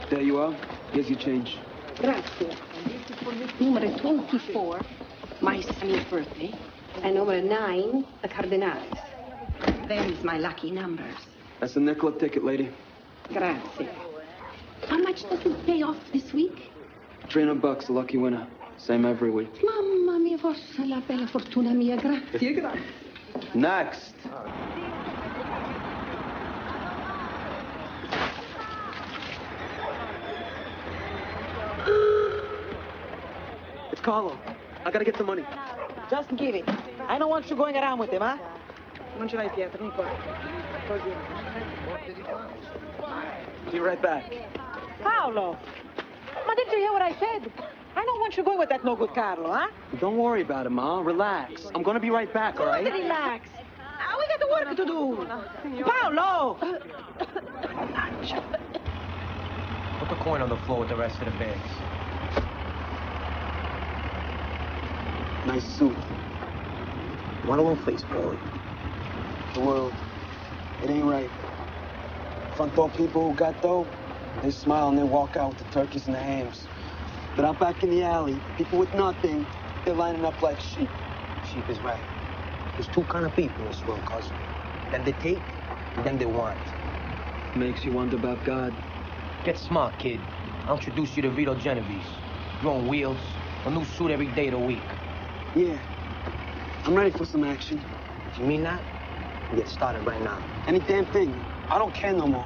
There you are. Here's your change. Grazie. Numero 24, my son's birthday. And number 9, the Cardinales. Them's my lucky numbers. That's a nickel a ticket, lady. Grazie. How much does it pay off this week? $300, the lucky winner. Same every week. Mamma mia, forse la bella fortuna mia. Grazie, grazie. Next. It's Carlo. I gotta get the money. Just give it. I don't want you going around with him, huh? Non ce l'hai, Pietro, Nico. Così. Be right back. Paolo! Ma didn't you hear what I said? I don't want you going with that no-good Carlo, huh? Don't worry about it, Ma. Relax. I'm gonna be right back, all right? Relax. We got the work to do. Paolo! Put the coin on the floor with the rest of the bags. Nice suit. One alone face, Paulie. The world. It ain't right. Front door people who got dough, they smile and they walk out with the turkeys and the hams. But out back in the alley, people with nothing, they're lining up like sheep. Sheep is right. There's two kind of people in this world, cousin. Them they take, and them they want. Makes you wonder about God. Get smart, kid. I'll introduce you to Vito Genovese. You're on wheels, a new suit every day of the week. Yeah. I'm ready for some action. If you mean that, we get started right now. Any damn thing. I don't care no more.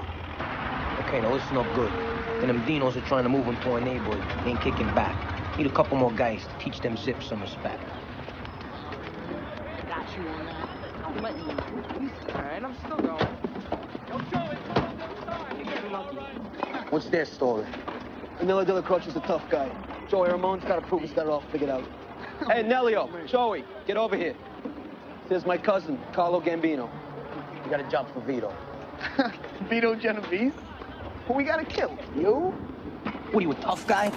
Okay, now listen up good. Then them Dinos are trying to move into our neighborhood. They ain't kicking back. Need a couple more guys to teach them zips some respect. Got you on that. All right, I'm still going. What's their story? Vanilla de la Croce is a tough guy. Joey Ramon's got to prove he's got it all figured out. Hey, Nelio, Joey, get over here. Here's my cousin, Carlo Gambino. You got a job for Vito. Vito Genovese? Who we gotta kill? You? What are you, a tough guy?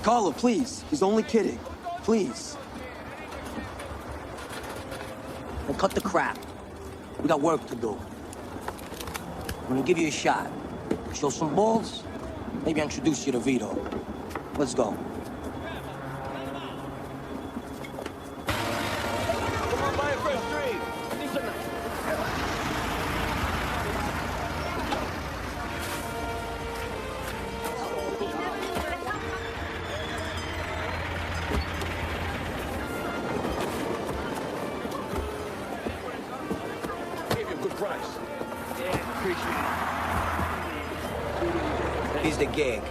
Carlo, please. He's only kidding. Please. Then cut the crap. We got work to do. I'm gonna give you a shot. Show some balls, maybe I'll introduce you to Vito. Let's go. Here's the gag.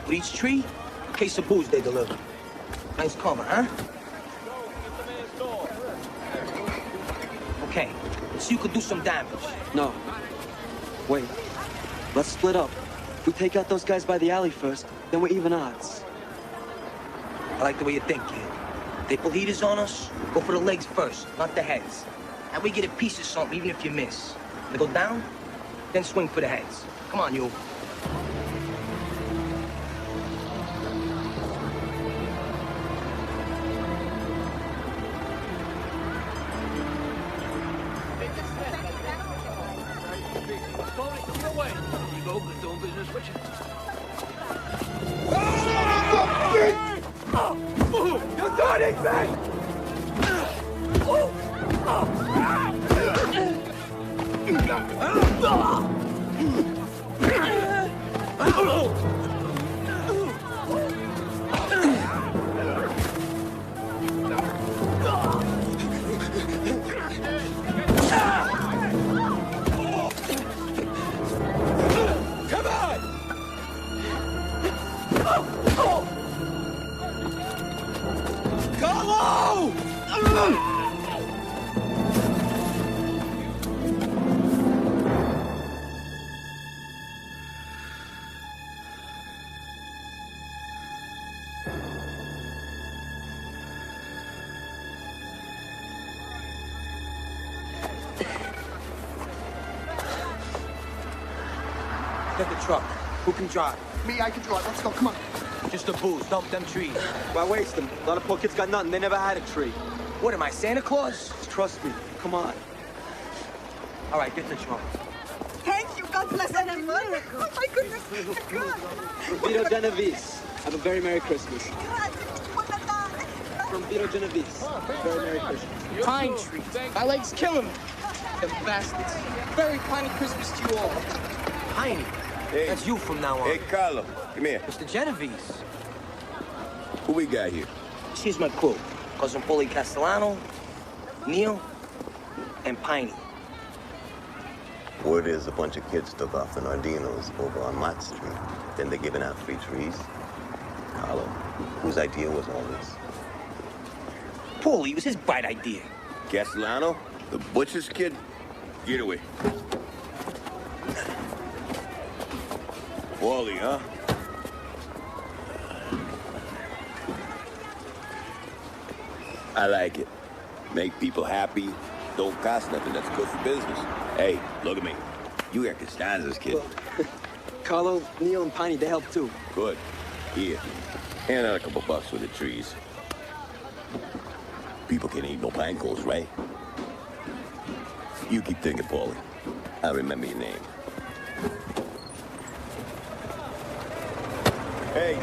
With each tree, a case of booze they deliver. Nice cover, huh? Okay, so you could do some damage. No. Wait. Let's split up. We take out those guys by the alley first, then we're even odds. I like the way you think, kid. They pull heaters on us, go for the legs first, not the heads. And we get a piece of something, even if you miss. They go down, then swing for the heads. Come on, you. You're turning back! Come on! Carlo! Get the truck. Who can drive? Me, I can drive. Let's go. Come on. Just the booze. Dump them trees. Why waste them? A lot of poor kids got nothing. They never had a tree. What am I, Santa Claus? Trust me. Come on. All right, get the truck. Thank you. God bless everyone. Oh, my goodness. God. Vito Genovese. Have a very Merry Christmas. From Vito Genovese. Very Merry Christmas. Pine trees. My leg's killing me. The bastards. Very piney Christmas to you all. Piney. Hey. That's you from now on. Hey, Carlo, come here. Mr. Genovese. Who we got here? She's my crew. Cousin Paulie Castellano, Neil, and Piney. Word is a bunch of kids took off the Nardinos over on Mott Street. Then they're giving out free trees. Carlo, whose idea was all this? Paulie, it was his bright idea. Castellano? The butcher's kid? Get away. Wally, huh? I like it. Make people happy. Don't cost nothing. That's good for business. Hey, look at me. You got Costanza's kid. Carlo, Neil, and Piney, they help too. Good. Here. Hand out a couple bucks for the trees. People can't eat no pine cones, right? You keep thinking, Paulie. I'll remember your name. Hey,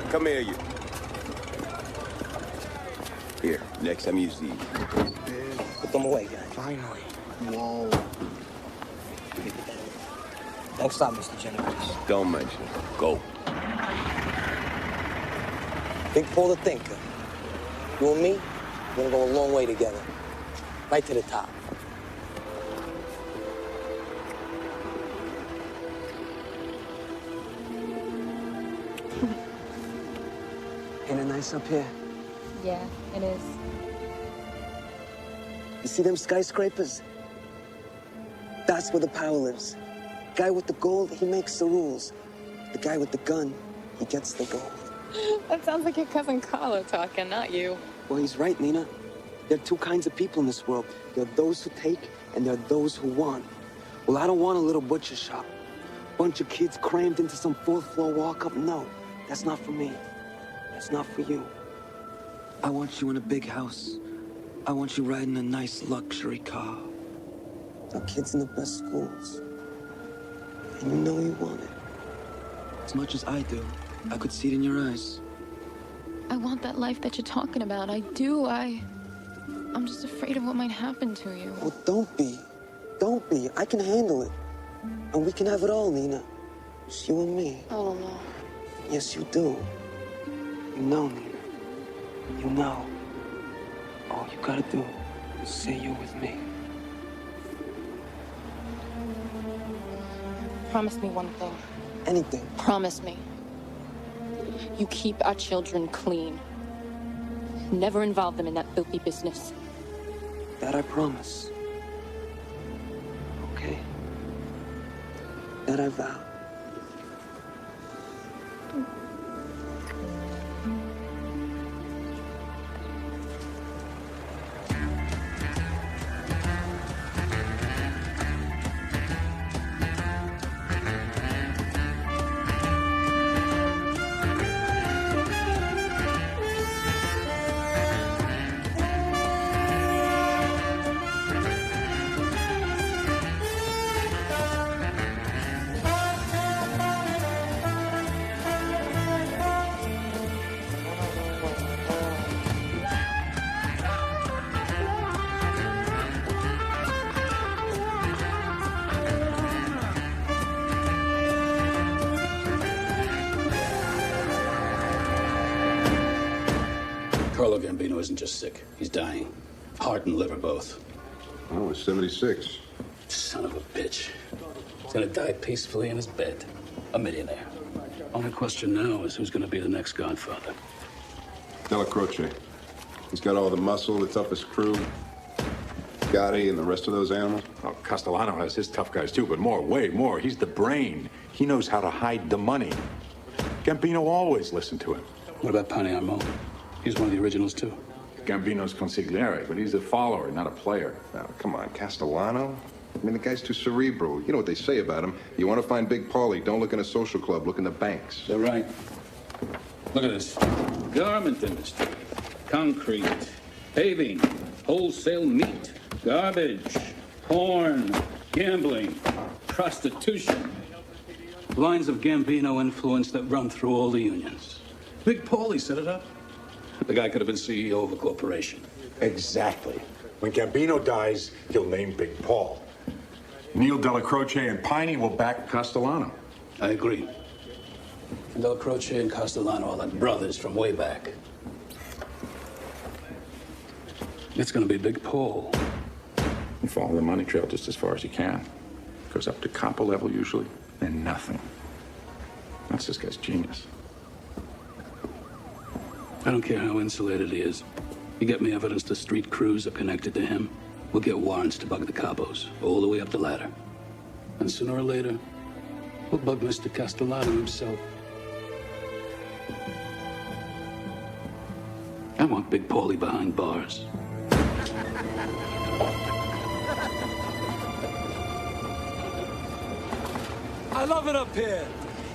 come here, you. Here, next time you see. Put them away, guys. Finally. Whoa. Thanks a lot, Mr. Genovese. Don't mention it. Go. Big Paul the Thinker. You and me, we're gonna go a long way together. Right to the top. Ain't it nice up here? Yeah, it is. You see them skyscrapers? That's where the power lives. Guy with the gold, he makes the rules. The guy with the gun, he gets the gold. That sounds like your cousin Carlo talking, not you. Well, he's right, Nina. There are two kinds of people in this world. There are those who take, and there are those who want. Well, I don't want a little butcher shop. Bunch of kids crammed into some fourth-floor walk-up. No, that's not for me. It's not for you. I want you in a big house. I want you riding a nice luxury car. Our kids in the best schools. And you know you want it. As much as I do. I could see it in your eyes. I want that life that you're talking about. I do. I'm just afraid of what might happen to you. Well, don't be. Don't be. I can handle it. And we can have it all, Nina. It's you and me. I don't know. Yes, you do. You know, Nina. You know. All you gotta do is say you're with me. Promise me one thing. Anything. Promise me. You keep our children clean. Never involve them in that filthy business. That I promise. Okay? That I vow. Carlo Gambino isn't just sick. He's dying. Heart and liver both. Oh, he's 76. Son of a bitch. He's gonna die peacefully in his bed. A millionaire. Only question now is who's gonna be the next Godfather. Della Croce. He's got all the muscle, the toughest crew. Gotti and the rest of those animals. Oh, Castellano has his tough guys too, but way more. He's the brain. He knows how to hide the money. Gambino always listened to him. What about Pani Armand? He's one of the originals too. Gambino's consigliere, but he's a follower, not a player. Now, come on, Castellano? I mean, the guy's too cerebral. You know what they say about him. You want to find Big Paulie, don't look in a social club, look in the banks. They're right. Look at this. Garment industry, concrete, paving, wholesale meat, garbage, porn, gambling, prostitution. Lines of Gambino influence that run through all the unions. Big Paulie set it up. The guy could have been CEO of a corporation. Exactly. When Gambino dies, he'll name Big Paul. Neil Della Croce and Piney will back Castellano. I agree. Della Croce and Castellano are like brothers from way back. It's gonna be Big Paul. You follow the money trail just as far as you can. Goes up to copper level usually, then nothing. That's this guy's genius. I don't care how insulated he is. You get me evidence the street crews are connected to him, we'll get warrants to bug the capos, all the way up the ladder. And sooner or later, we'll bug Mr. Castellano himself. I want Big Paulie behind bars. I love it up here.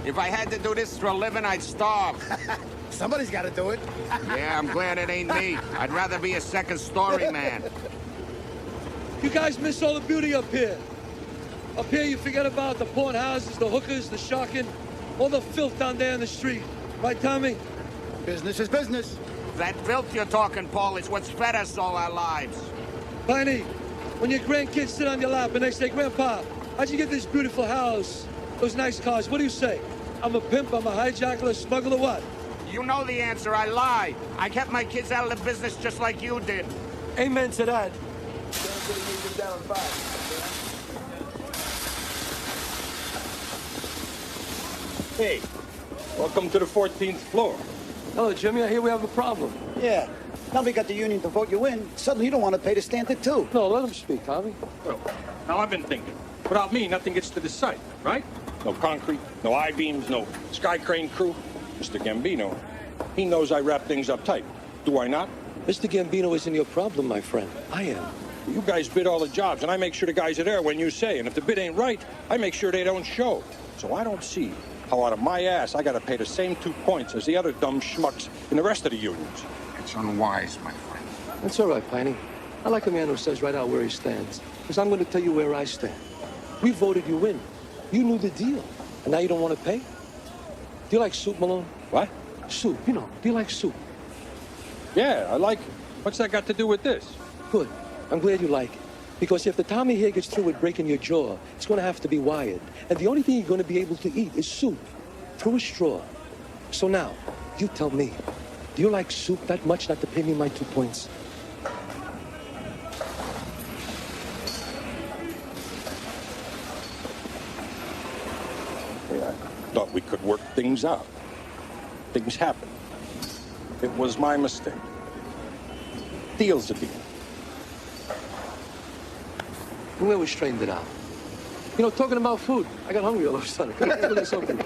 If I had to do this for a living, I'd starve. Somebody's got to do it. Yeah, I'm glad it ain't me. I'd rather be a second-story man. You guys miss all the beauty up here. Up here, you forget about the porn houses, the hookers, the sharking, all the filth down there in the street. Right, Tommy? Business is business. That filth you're talking, Paul, is what's fed us all our lives. Piney, when your grandkids sit on your lap and they say, Grandpa, how'd you get this beautiful house, those nice cars? What do you say? I'm a pimp, I'm a hijacker, a smuggler, what? You know the answer. I lie. I kept my kids out of the business just like you did. Amen to that. Hey, welcome to the 14th floor. Hello, Jimmy. I hear we have a problem. Yeah. Now we got the union to vote you in. Suddenly you don't want to pay to stand it too. No, let him speak, Tommy. Well, now I've been thinking. Without me, nothing gets to the site, right? No concrete, no I-beams, no sky crane crew. Mr. Gambino, he knows I wrap things up tight. Do I not? Mr. Gambino isn't your problem, my friend. I am. You guys bid all the jobs, and I make sure the guys are there when you say. And if the bid ain't right, I make sure they don't show. So I don't see how out of my ass I got to pay the same 2 points as the other dumb schmucks in the rest of the unions. It's unwise, my friend. That's all right, Piney. I like a man who says right out where he stands. Because I'm going to tell you where I stand. We voted you in. You knew the deal. And now you don't want to pay? Do you like soup, Malone? What? Soup, you know. Do you like soup? Yeah, I like it. What's that got to do with this? Good. I'm glad you like it. Because if the Tommy here gets through with breaking your jaw, it's going to have to be wired. And the only thing you're going to be able to eat is soup. Through a straw. So now, you tell me. Do you like soup that much not to pay me my 2 points? I thought we could work things out. Things happen. It was my mistake. Deal's a deal. Where we straightened it out. You know, talking about food, I got hungry all of a sudden. Come on, look at something.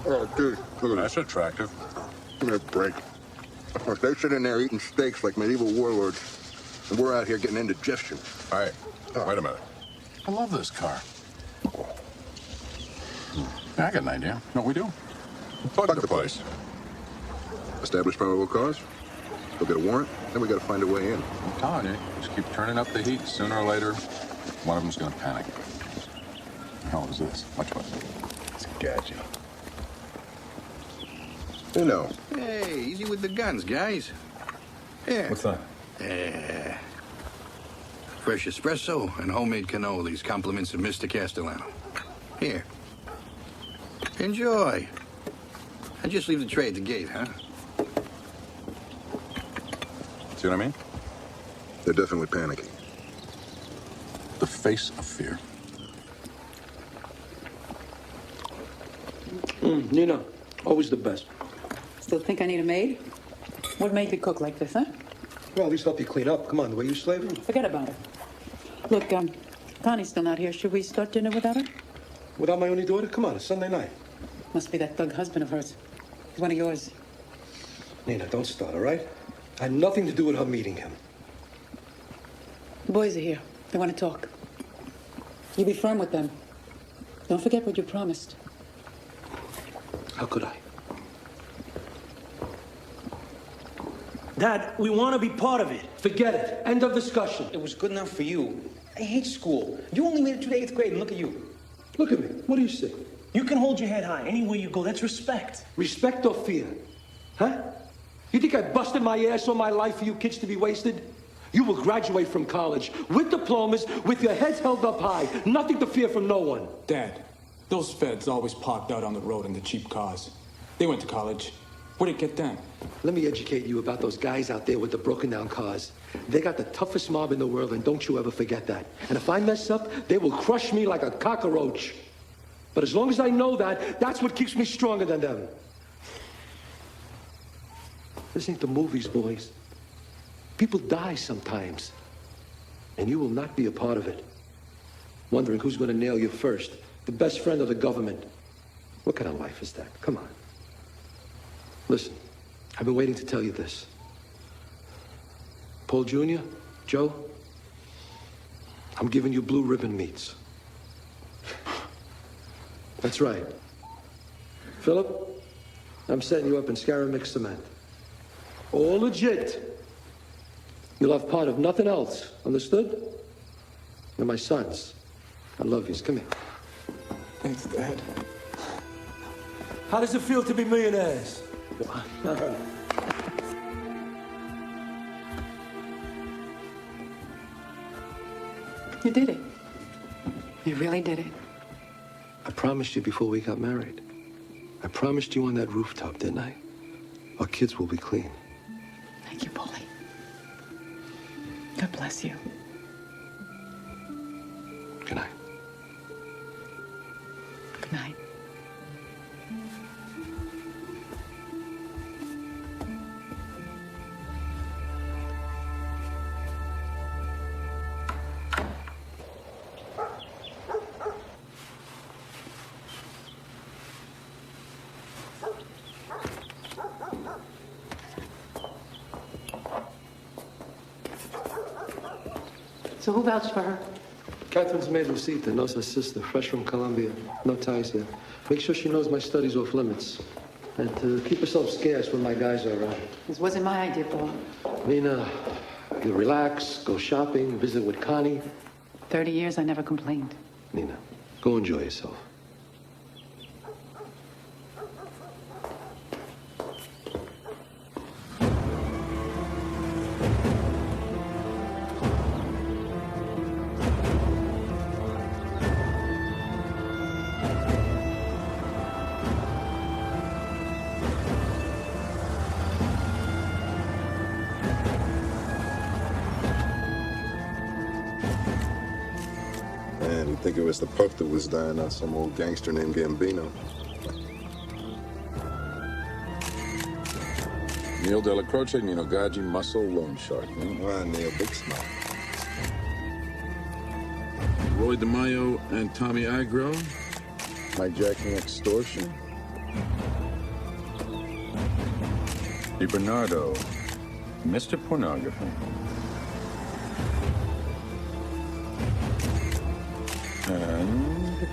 Oh, dude, look at that. That's attractive. Give me a break. They sit in there eating steaks like medieval warlords, and we're out here getting indigestion. Hey, wait a minute. I love this car. Yeah, I got an idea. You know what we do? Plug the place. Establish probable cause. We'll get a warrant, then we got to find a way in. I'm telling you, just keep turning up the heat. Sooner or later, one of them's going to panic. The hell is this? Much less. It's gadget. You know. Hey, easy with the guns, guys. Here. What's that? Fresh espresso and homemade cannolis, compliments of Mr. Castellano. Here. Enjoy. I just leave the tray at the gate, huh? See what I mean? They're definitely panicking. The face of fear. Nina, always the best. Still think I need a maid? What maid could cook like this, huh? Well, at least help you clean up. Come on, the way you slave her. Forget about her. Look, Connie's still not here. Should we start dinner without her? Without my only daughter? Come on, it's Sunday night. Must be that thug husband of hers. He's one of yours. Nina, don't start, all right? I had nothing to do with her meeting him. The boys are here. They want to talk. You be firm with them. Don't forget what you promised. How could I? Dad, we want to be part of it. Forget it. End of discussion. It was good enough for you. I hate school. You only made it to the 8th grade, and look at you. Look at me. What do you see? You can hold your head high anywhere you go. That's respect. Respect or fear? Huh? You think I busted my ass all my life for you kids to be wasted? You will graduate from college with diplomas, with your heads held up high. Nothing to fear from no one. Dad, those feds always parked out on the road in the cheap cars. They went to college. Where'd it get them? Let me educate you about those guys out there with the broken down cars. They got the toughest mob in the world, and don't you ever forget that. And if I mess up, they will crush me like a cockroach. But as long as I know that, that's what keeps me stronger than them. This ain't the movies, boys. People die sometimes. And you will not be a part of it. Wondering who's going to nail you first. The best friend of the government. What kind of life is that? Come on. Listen, I've been waiting to tell you this. Paul Jr., Joe, I'm giving you blue ribbon meats. That's right. Philip, I'm setting you up in Scaramix cement. All legit. You'll have part of nothing else. Understood? They're my sons. I love yous. Come here. Thanks, Dad. How does it feel to be millionaires? You did it. You really did it. I promised you before we got married. I promised you on that rooftop, didn't I? Our kids will be clean. Thank you, Paulie. God bless you. Good night. Good night. So who vouched for her? Catherine's maid Lucita knows her sister, fresh from Colombia. No ties here. Make sure she knows my study's off limits. And to keep herself scarce when my guys are around. This wasn't my idea, Paul. Nina, you relax, go shopping, visit with Connie. 30 years, I never complained. Nina, go enjoy yourself. Man, you'd think it was the pup that was dying, not some old gangster named Gambino. Neil Della Croce, Nino Gaggi, Muscle, Loan Shark. Ah, Neil, big smile. Roy DeMaio and Tommy Agro. Hijacking extortion. Di Bernardo, Mr. Pornography. And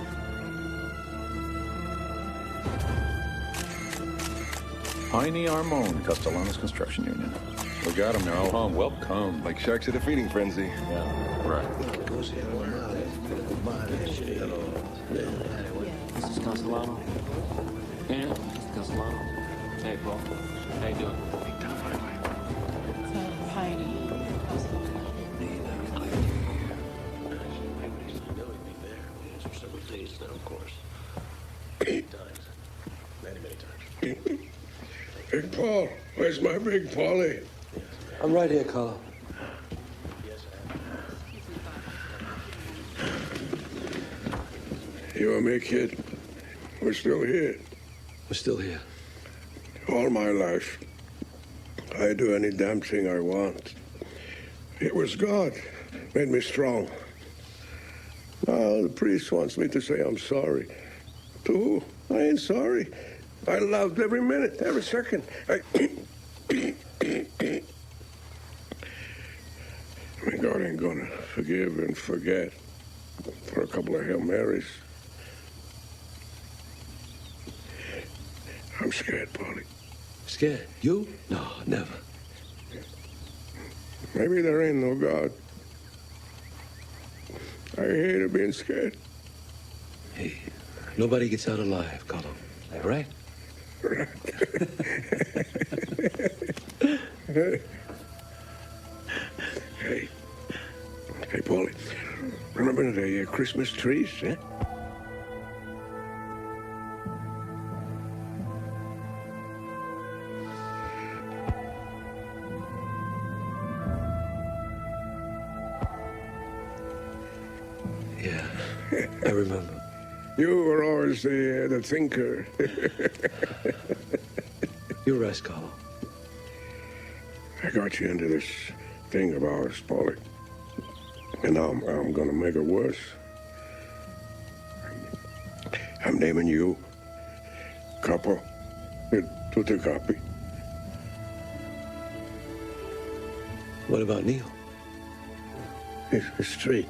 Piney Armone, Castellanos Construction Union. We got them. They're all home. Welcome. Like sharks at a feeding frenzy. Yeah, right. This is Castellano. Yeah, this is Castellano. Hey, Paul. How you doing? Piney. For several days now, of course. Many times. Many, many times. Big Paul, where's my Big Paulie? I'm right here, Carlo. You and me, kid. We're still here. We're still here. All my life, I do any damn thing I want. It was God made me strong. Now the priest wants me to say I'm sorry. To who? I ain't sorry. I loved every minute, every second. I mean, God ain't gonna forgive and forget for a couple of Hail Marys. I'm scared, Paulie. Scared? You? No, never. Maybe there ain't no God. I hated being scared. Hey, nobody gets out alive, Carlo. Right? Right. Hey, Paulie, remember the Christmas trees, eh? Yeah, I remember. You were always the thinker. You rest, Carlo. I got you into this thing of ours, Paulie. And now I'm gonna make it worse. I'm naming you Capo e tutti capi. What about Neil? It's straight.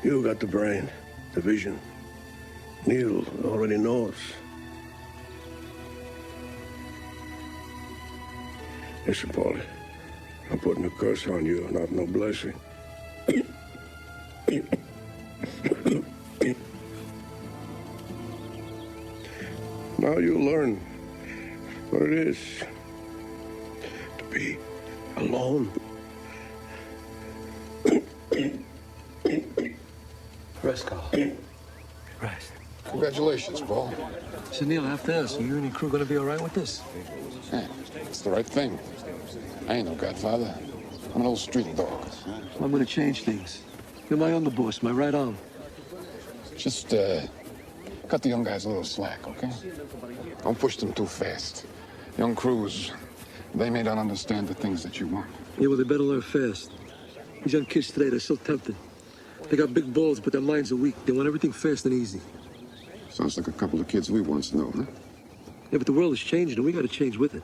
You got the brain, the vision. Neil already knows. Listen, Paulie, I'm putting a curse on you, not no blessing. Now you learn what it is to be alone. Rest, Carlo. Rest. Congratulations, Paul. So, Neil, after this, are you and your crew gonna be all right with this? Yeah, it's the right thing. I ain't no godfather. I'm an old street dog. Well, I'm gonna change things. You're my underboss, my right arm. Just, cut the young guys a little slack, okay? Don't push them too fast. Young crews, they may not understand the things that you want. Yeah, well, they better learn fast. These young kids today, they're so tempted. They got big balls, but their minds are weak. They want everything fast and easy. Sounds like a couple of kids we once knew, huh? Yeah, but the world is changing, and we gotta change with it.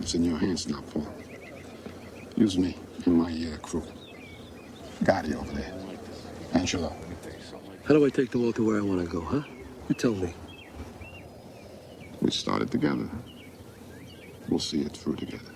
It's in your hands now, Paul. Use me and my crew. Gotti over there. Angelo. How do I take them all to where I want to go, huh? You tell me. We started together. We'll see it through together.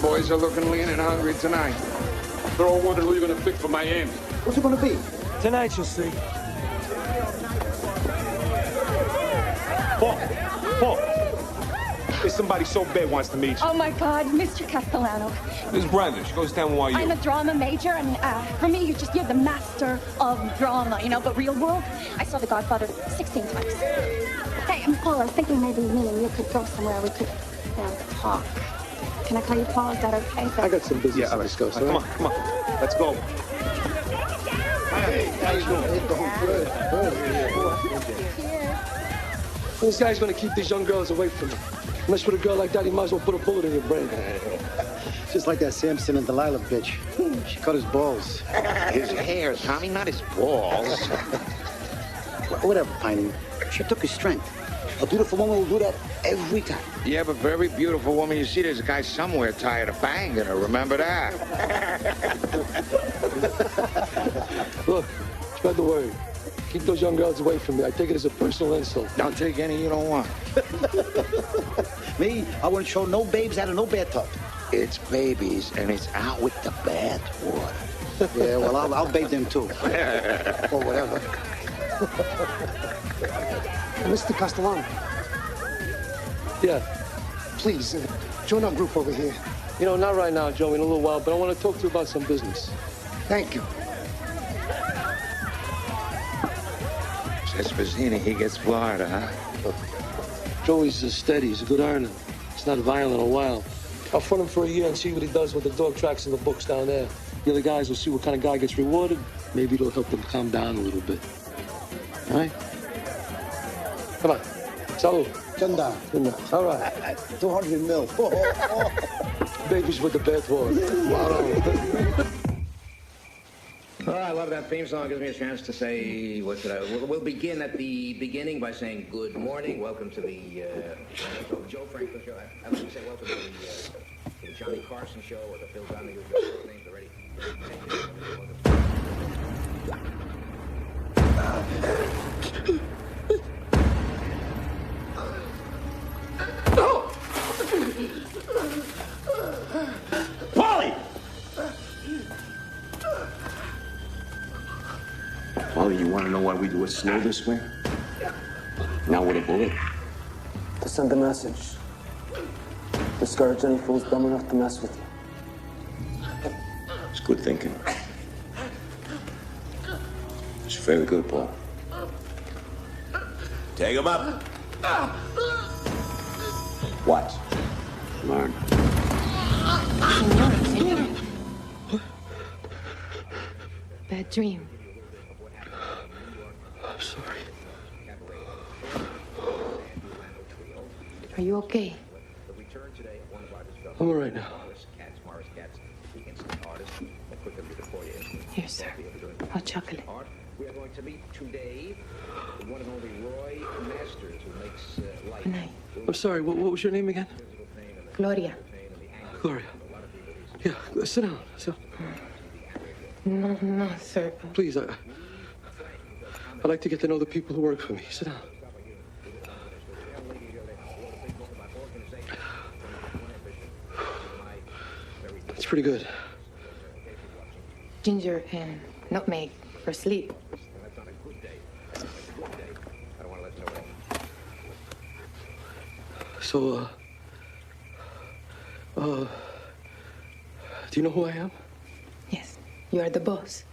Boys are looking lean and hungry tonight. They're all wondering who you're going to pick for Miami. What's it gonna be? Tonight, you'll see. Paul, there's somebody so bad wants to meet you. Oh, my God, Mr. Castellano. This is Brenda. She goes to NYU. I'm a drama major, and for me, you're the master of drama, you know, but real world, I saw The Godfather 16 times. Hey, Paul, I was thinking maybe me and you could go somewhere we could, talk. Can I call you Paul? Is that okay? I got some business to discuss. Come on. Let's go. Hey, how you doing? Good. This guy's gonna keep these young girls away from me. Unless with a girl like that, he might as well put a bullet in your brain. Just like that Samson and Delilah bitch. She cut his balls. His hair, Tommy, not his balls. Whatever, Piney. She took his strength. A beautiful woman will do that every time. Yeah, but very beautiful woman. You see, there's a guy somewhere tired of banging her. Remember that? Look, spread the word. Keep those young girls away from me. I take it as a personal insult. Don't take any you don't want. Me, I wouldn't show no babes out of no bathtub. It's babies, and it's out with the bath water. Yeah, well, I'll bathe them too. Or whatever. Mr. Castellano. Yeah. Please, join our group over here. You know, not right now, Joey, in a little while, but I want to talk to you about some business. Thank you. Esposini, he gets Florida, huh? Joey's steady. He's a good earner. He's not violent or wild. I'll front him for a year and see what he does with the dog tracks and the books down there. The other guys will see what kind of guy gets rewarded. Maybe it'll help them calm down a little bit. All right? Come on. Salud. $10. All right. 200 mil. Babies with the bathwater. Wow. Oh, I love that theme song. It gives me a chance to say, what should I? We'll begin at the beginning by saying good morning. Welcome to the Joe Franklin show. I like to say welcome to the Johnny Carson show or the Phil Donahue show. Names already. Paulie! Paulie, you want to know why we do it slow this way? Now with a bullet? To send a message. Discourage any fools dumb enough to mess with you. It's good thinking. It's very good, Paul. Take him up. Watch. Learn. Senor. Bad dream. I'm sorry. Are you okay? I'm all right now. Here, sir. Hot chocolate. We are going to meet today the one and only Roy Masters, who makes light. Good night. I'm sorry, what was your name again? Gloria. Gloria. Yeah, sit down. No, sir. Please, I'd like to get to know the people who work for me. Sit down. It's pretty good. Ginger and nutmeg for sleep. So, do you know who I am? Yes, you are the boss.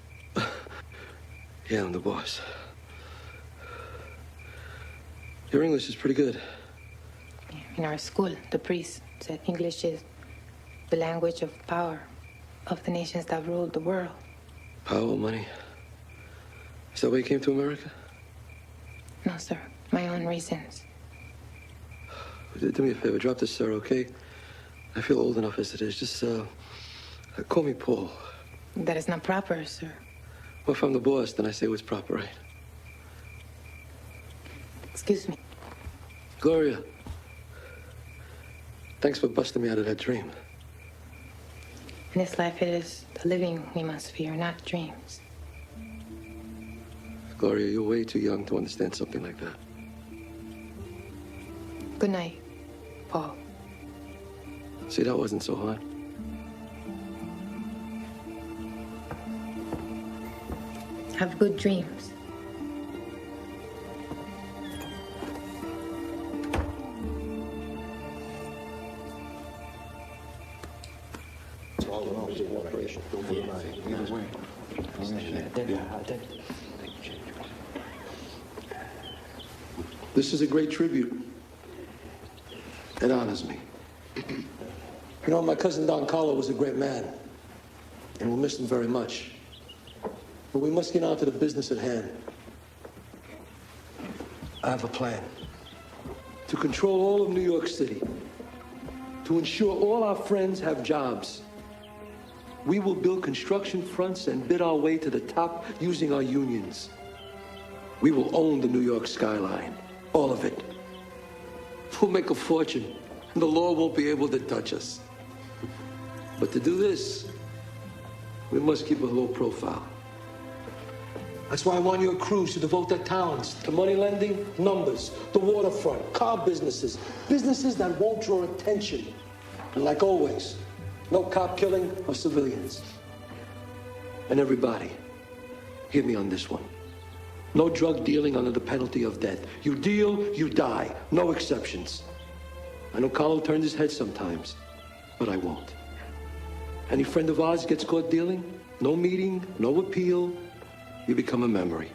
Yeah, I'm the boss. Your English is pretty good. In our school, the priest said English is the language of power of the nations that ruled the world. Power, money. Is that why you came to America? No, sir. My own reasons. Do me a favor, drop this, sir, okay? I feel old enough as it is. Just, call me Paul. That is not proper, sir. Well, if I'm the boss, then I say what's proper, right? Excuse me. Gloria. Thanks for busting me out of that dream. In this life, it is the living we must fear, not dreams. Gloria, you're way too young to understand something like that. Good night, Paul. See, that wasn't so hard. Have good dreams. This is a great tribute. It honors me. You know, my cousin Don Carlo was a great man, and we'll miss him very much. But we must get on to the business at hand. I have a plan. To control all of New York City. To ensure all our friends have jobs. We will build construction fronts and bid our way to the top using our unions. We will own the New York skyline. All of it. We'll make a fortune, and the law won't be able to touch us. But to do this, we must keep a low profile. That's why I want your crews to devote their talents to money lending, numbers, the waterfront, car businesses, businesses that won't draw attention. And like always, no cop killing of civilians. And everybody, hear me on this one. No drug dealing under the penalty of death. You deal, you die. No exceptions. I know Carlo turned his head sometimes, but I won't. Any friend of ours gets caught dealing, no meeting, no appeal, you become a memory.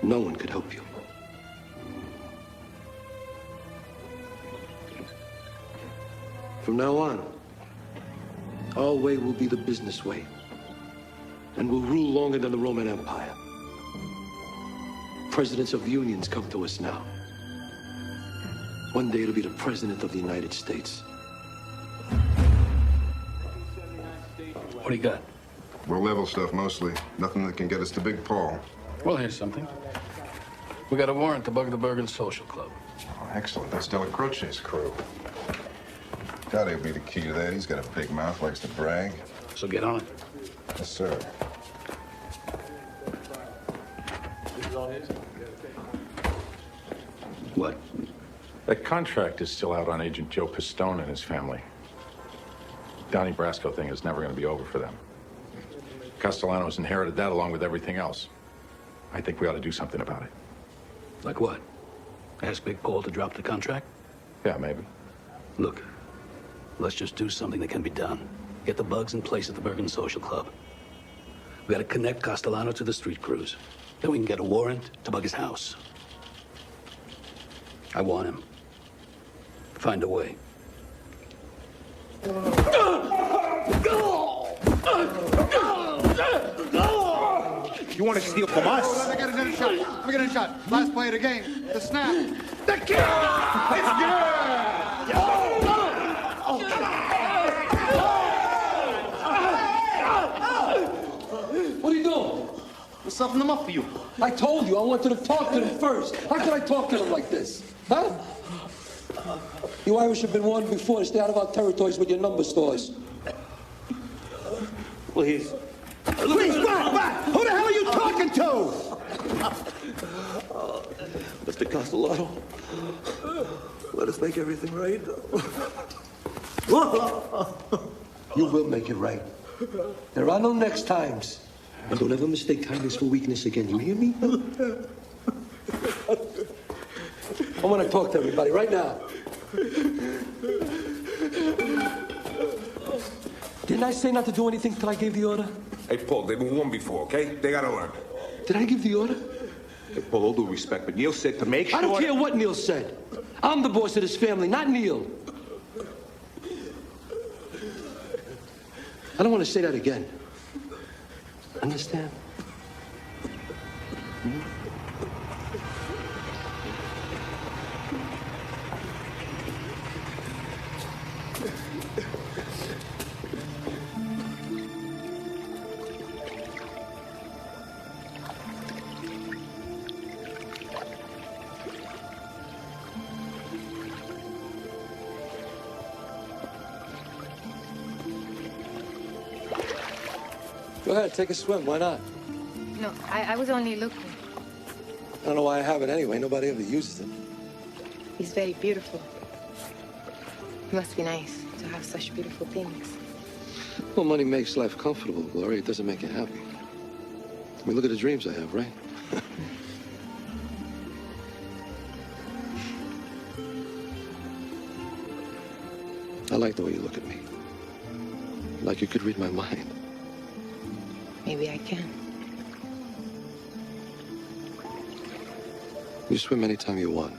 No one could help you. From now on, our way will be the business way, and will rule longer than the Roman Empire. Presidents of unions come to us now. One day it'll be the President of the United States. What do you got? Low-level stuff, mostly. Nothing that can get us to Big Paul. Well, here's something. We got a warrant to bug the Bergen Social Club. Oh, excellent. That's Della Croce's crew. Gotta be the key to that. He's got a big mouth, likes to brag. So get on it. Yes, sir. What? That contract is still out on Agent Joe Pistone and his family. Donnie Brasco thing is never going to be over for them. Castellano's inherited that along with everything else. I think we ought to do something about it. Like what? Ask Big Paul to drop the contract? Yeah, maybe. Look, let's just do something that can be done. Get the bugs in place at the Bergen Social Club. We gotta connect Castellano to the street crews. Then we can get a warrant to bug his house. I want him. Find a way. You want to steal from us? Let me get another shot. Let me get another shot. Last play of the game. The snap. The kick! It's good! What are you doing? We're stuffing them up for you. I told you I wanted to talk to them first. How could I talk to them like this? Huh? You Irish have been warned before to stay out of our territories with your number stores. Please. Please, back! Who the hell are you talking to? Mr. Castellano, let us make everything right. You will make it right. There are no next times. And don't ever mistake kindness for weakness again. You hear me? I want to talk to everybody right now. Didn't I say not to do anything till I gave the order? Hey, Paul, they've been warned before, okay? They gotta learn. Did I give the order? Hey, Paul, all due respect, but Neil said to make sure... I don't care what Neil said. I'm the boss of this family, not Neil. I don't want to say that again. Understand? Go ahead, take a swim. Why not? No, I was only looking. I don't know why I have it anyway. Nobody ever uses it. It's very beautiful. It must be nice to have such beautiful things. Well, money makes life comfortable, Gloria. It doesn't make you happy. I mean, look at the dreams I have, right? I like the way you look at me. Like you could read my mind. Maybe I can. You swim anytime you want.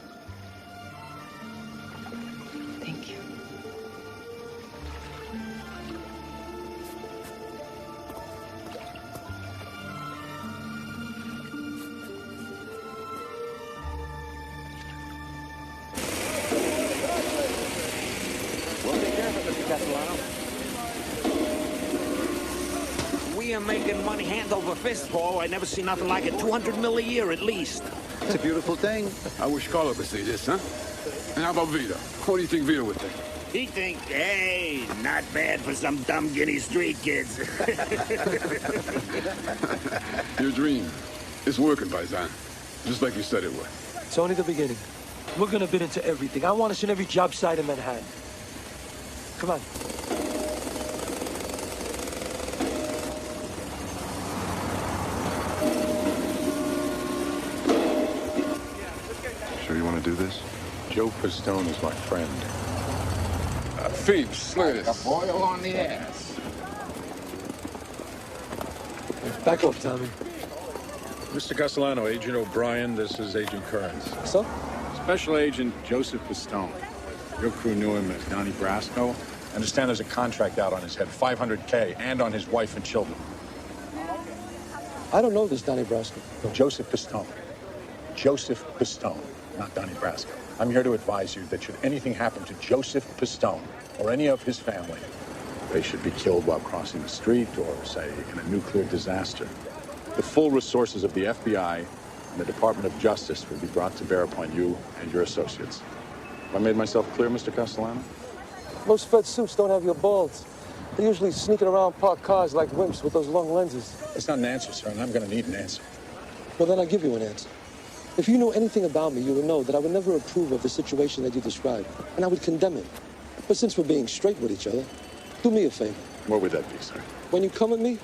Thank you. We'll take care of it, Mr. Castellano. We are making money hand over fist, Paul. I never see nothing like it. 200 mil a year at least. It's a beautiful thing. I wish Carlo would see this, huh? And how about Vito? What do you think Vito would think? He think, hey, not bad for some dumb Guinea street kids. Your dream is working, Paisan. Just like you said it would. It's only the beginning. We're gonna bid into everything. I want us in every job site in Manhattan. Come on. Sure you want to do this? Joe Pistone is my friend. Phoebes, look at this. A boil on the ass. Back off, Tommy. Mr. Castellano, Agent O'Brien, this is Agent Kearns. So? Special Agent Joseph Pistone. Your crew knew him as Donnie Brasco. I understand there's a contract out on his head, $500K, and on his wife and children. I don't know this Donnie Brasco. No, Joseph Pistone. Joseph Pistone, not Donnie Brasco. I'm here to advise you that should anything happen to Joseph Pistone or any of his family, they should be killed while crossing the street or, say, in a nuclear disaster. The full resources of the FBI and the Department of Justice will be brought to bear upon you and your associates. Have I made myself clear, Mr. Castellano? Most Fed suits don't have your balls. They're usually sneaking around parked cars like wimps with those long lenses. That's not an answer, sir, and I'm going to need an answer. Well, then I'll give you an answer. If you knew anything about me, you would know that I would never approve of the situation that you described, and I would condemn it. But since we're being straight with each other, do me a favor. What would that be, sir? When you come at me,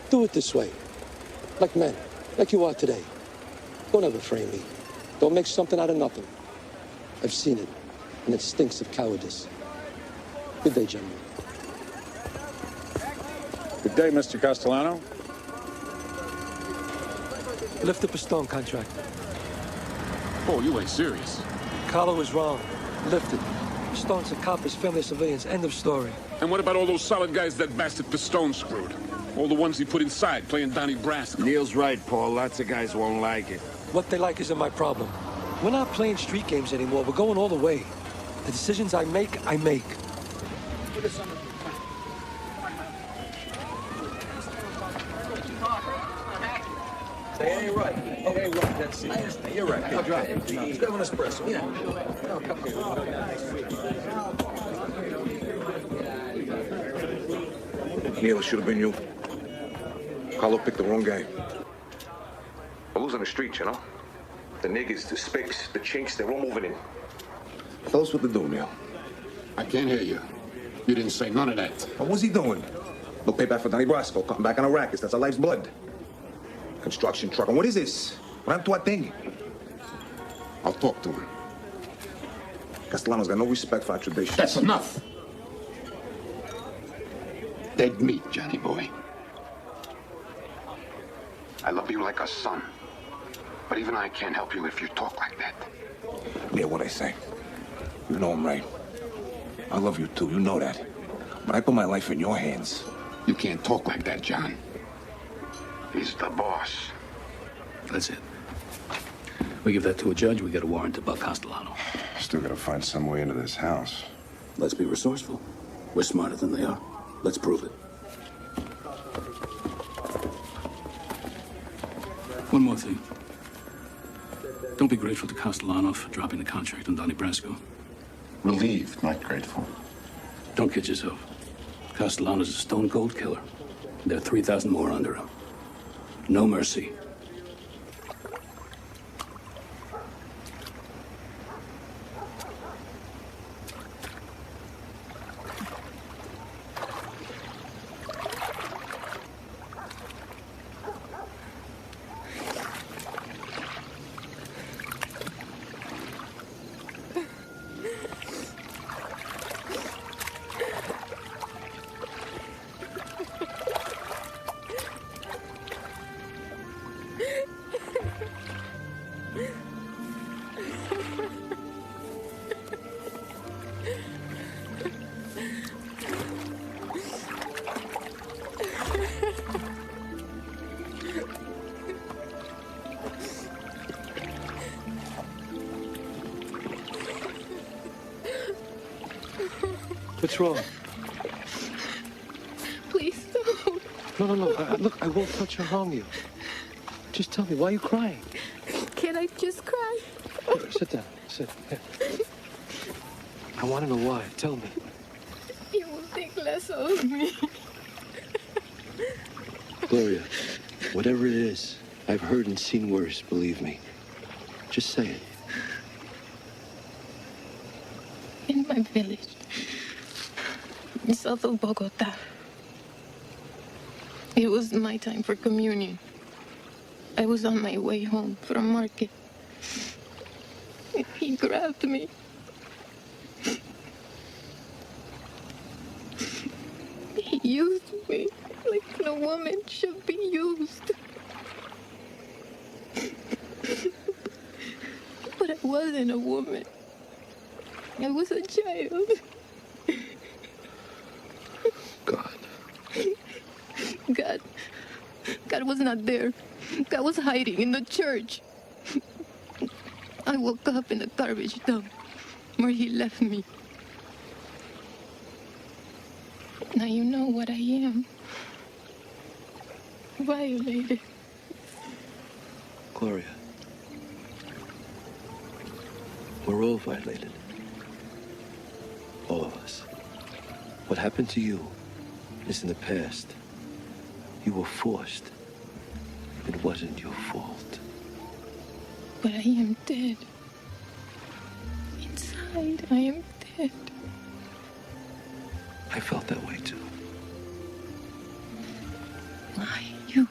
do it this way. Like men, like you are today. Don't ever frame me. Don't make something out of nothing. I've seen it, and it stinks of cowardice. Good day, gentlemen. Good day, Mr. Castellano. Lift the Pistone contract. Oh, you ain't serious. Carlo was wrong. Lift it. Pistone's a cop, his family civilians. End of story. And what about all those solid guys that bastard Pistone screwed? All the ones he put inside, playing Donnie Brasco. Neil's right, Paul. Lots of guys won't like it. What they like isn't my problem. We're not playing street games anymore. We're going all the way. The decisions I make, I make. Hey, you're right. Okay, right. That's it. You're right. I'll drop it. Let's grab an espresso. Yeah. Neil, it should have been you. Carlo picked the wrong guy. We're losing the streets, you know? The niggas, the spics, the chinks, they're all moving in. Tell us what to do, Neil. I can't hear you. You didn't say none of that. What was he doing? They'll pay back for Donnie Brasco, cutting back on our rackets. That's our life's blood. Construction truck. And what is this? What happened to our thing? I'll talk to him. Castellano's got no respect for our tradition. That's enough. Dead meat, Johnny boy. I love you like a son. But even I can't help you if you talk like that. Neil, what I say. You know I'm right. I love you too, you know that. But I put my life in your hands. You can't talk like that, John. He's the boss. That's it. We give that to a judge, we get a warrant to buck Castellano. Still gotta find some way into this house. Let's be resourceful. We're smarter than they are. Let's prove it. One more thing. Don't be grateful to Castellano for dropping the contract on Donnie Brasco. Relieved, not grateful. Don't kid yourself. Castellano's a stone-cold killer. There are 3,000 more under him. No mercy. What's wrong? Please don't. No. Look, I won't touch or harm you. Just tell me, why are you crying? Can I just cry? Here, sit down. Sit. Here. I want to know why. Tell me. less of me. Gloria, whatever it is, I've heard and seen worse, believe me. Just say it. In my village, south of Bogota, it was my time for communion. I was on my way home from market. He grabbed me. He used me like a woman should be used. But I wasn't a woman. I was a child. God was not there. God was hiding in the church. I woke up in a garbage dump where he left me. Now you know what I am. Violated. Gloria, we're all violated. All of us. What happened to you is in the past. You were forced. It wasn't your fault. But I am dead. Inside, I am dead. I felt that way too. Why you?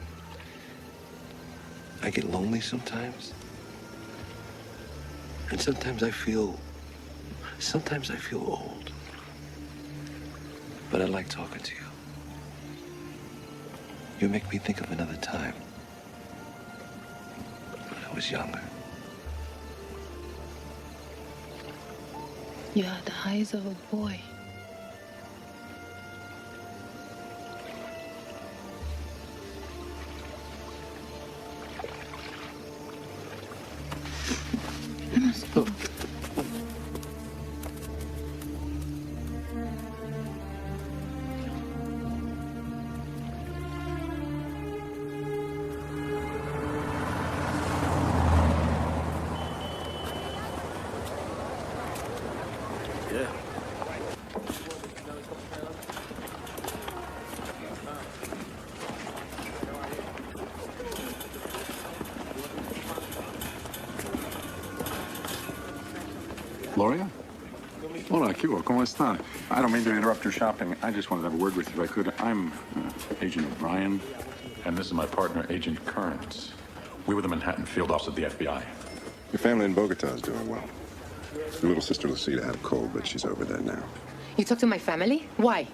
I get lonely sometimes. And sometimes I feel old. But I like talking to you. You make me think of another time. When I was younger. You had the eyes of a boy. I must go. Gloria? Hola, ¿cómo está? I don't mean to interrupt your shopping. I just wanted to have a word with you if I could. I'm Agent Ryan, and this is my partner, Agent Kearns. We were the Manhattan field office of the FBI. Your family in Bogota is doing well. Your little sister Lucida had a cold, but she's over there now. You talk to my family? Why?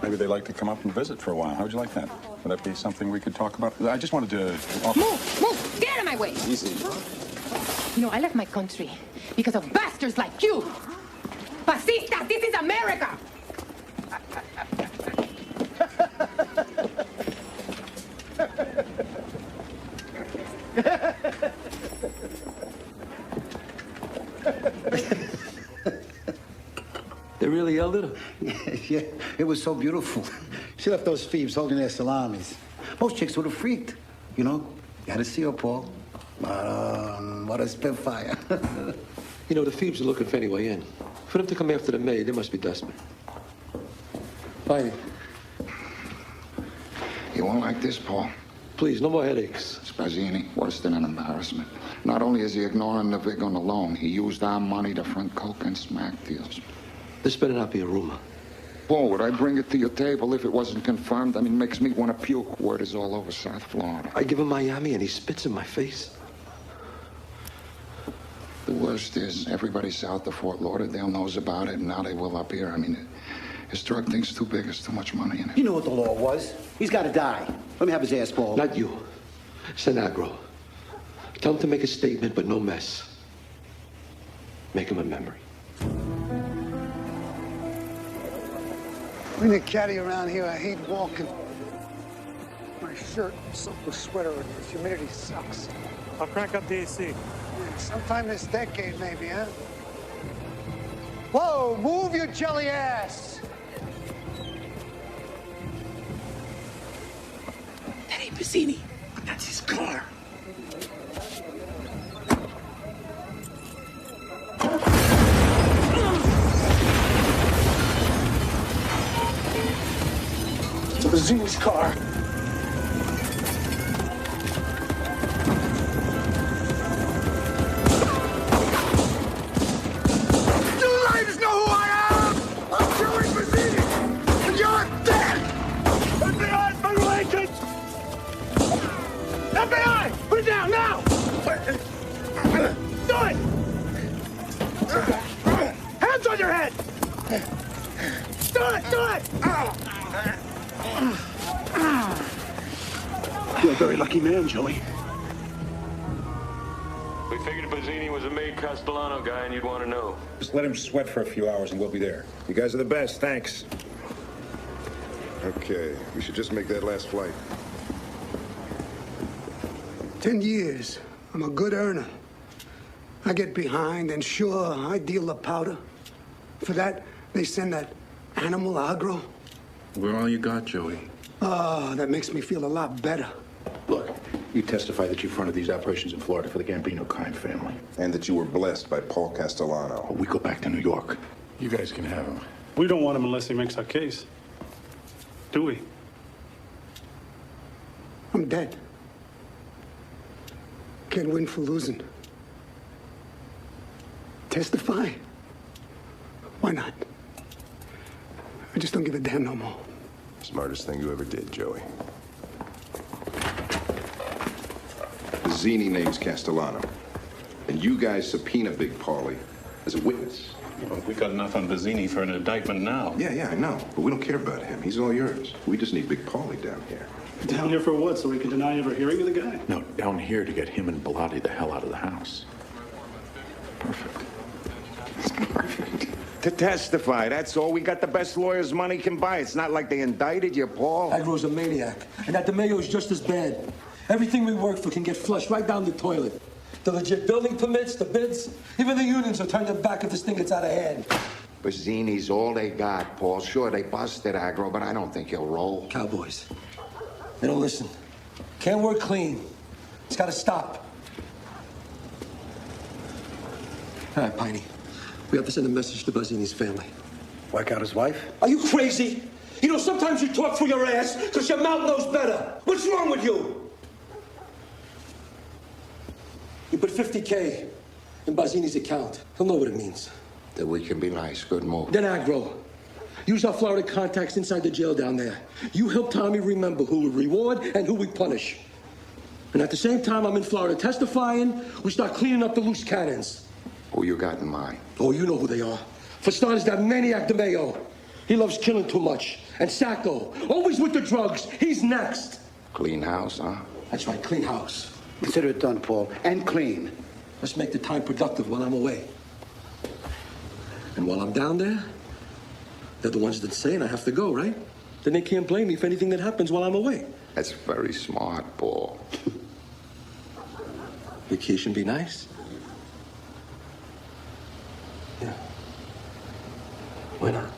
Maybe they'd like to come up and visit for a while. How would you like that? Would that be something we could talk about? I just wanted to offer... Move! Get out of my way! Easy. You know, I left my country because of bastards like you. Fascistas, this is America! They really yelled at her? Yeah, it was so beautiful. She left those thieves holding their salamis. Most chicks would have freaked. You know, you had to see her, Paul. What a spitfire. You know, the thieves are looking for any way in. For them to come after the maid, they must be desperate. Fine. You won't like this, Paul. Please, no more headaches. Spazzini, worse than an embarrassment. Not only is he ignoring the vig on the loan, he used our money to front coke and smack deals. This better not be a rumor. Paul, would I bring it to your table if it wasn't confirmed? I mean, makes me want to puke. Word is all over South Florida. I give him Miami and he spits in my face. The worst is everybody south of Fort Lauderdale knows about it, and now they will up here. I mean, his drug thing's too big. There's too much money in it. You know what the law was. He's got to die. Let me have his ass, Paul. Not you. Senagro. Tell him to make a statement, but no mess. Make him a memory. Bring the caddy around here. I hate walking. My shirt, soaked with sweater, and the humidity sucks. I'll crank up the AC. Yeah, sometime this decade, maybe, huh? Whoa, move your jelly ass! That ain't Bazzini. That's his car. Bazzini's car. You ladies know who I am! I'm Joey Bazzini, and you're dead! FBI, federal agents! FBI! Put it down, now! Do it! Hands on your head! Do it! Do it! You're a very lucky man, Joey. We figured Bazzini was a made Castellano guy, and you'd want to know. Just let him sweat for a few hours, and we'll be there. You guys are the best. Thanks. Okay, we should just make that last flight. 10 years. I'm a good earner. I get behind, and sure, I deal the powder. For that, they send that animal agro. We're all you got, Joey. Oh, that makes me feel a lot better. Look, you testify that you fronted these operations in Florida for the Gambino crime family. And that you were blessed by Paul Castellano. We go back to New York. You guys can have him. We don't want him unless he makes our case. Do we? I'm dead. Can't win for losing. Testify? Why not? I just don't give a damn no more. Smartest thing you ever did, Joey. Bazzini names Castellano. And you guys subpoena Big Paulie as a witness. Well, we got enough on Bazzini for an indictment now. Yeah, I know. But we don't care about him. He's all yours. We just need Big Paulie down here. Down here for what? So we can deny ever hearing of the guy? No, down here to get him and Bellotti the hell out of the house. Perfect. To testify, that's all. We got the best lawyers money can buy. It's not like they indicted you, Paul. Agro's a maniac, and that DeMayo's just as bad. Everything we work for can get flushed right down the toilet. The legit building permits, the bids, even the unions will turn their back if this thing gets out of hand. Bazzini's all they got, Paul. Sure, they busted Agro, but I don't think he'll roll. Cowboys. They don't listen. Can't work clean. It's got to stop. All right, Piney. We have to send a message to Bazzini's family. Whack out his wife? Are you crazy? You know, sometimes you talk through your ass because your mouth knows better. What's wrong with you? You put $50K in Bazzini's account. He'll know what it means. That we can be nice. Good move. Then Agro. Use our Florida contacts inside the jail down there. You help Tommy remember who we reward and who we punish. And at the same time I'm in Florida testifying, we start cleaning up the loose cannons. Who you got in mind? Oh, you know who they are. For starters, that maniac DeMayo. He loves killing too much. And Sacco, always with the drugs. He's next. Clean house, huh? That's right, clean house. Consider it done, Paul. And clean. Let's make the time productive while I'm away. And while I'm down there, they're the ones that say I have to go, right? Then they can't blame me for anything that happens while I'm away. That's very smart, Paul. Vacation be nice? Yeah. Why not?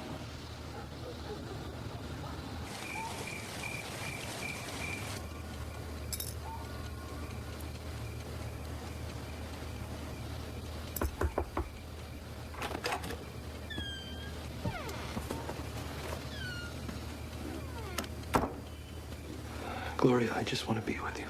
Gloria, I just want to be with you.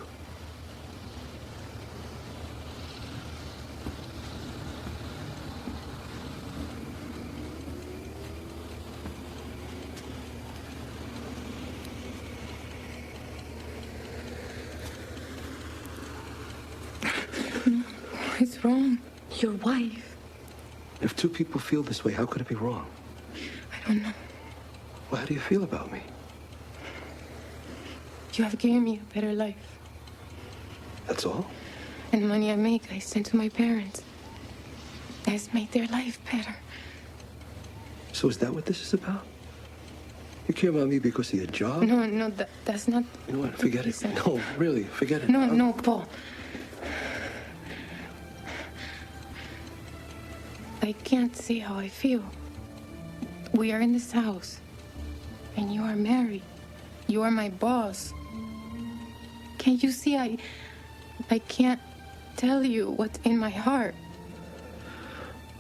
What's wrong? Your wife. If two people feel this way, how could it be wrong? I don't know. Well, how do you feel about me? You have given me a better life. That's all? And the money I make, I send to my parents. That's made their life better. So is that what this is about? You care about me because of your job? No, that's not... You know what? Forget it. No, really, forget it. No, Paul. I can't say how I feel. We are in this house, and you are married. You are my boss. Can't you see I can't tell you what's in my heart?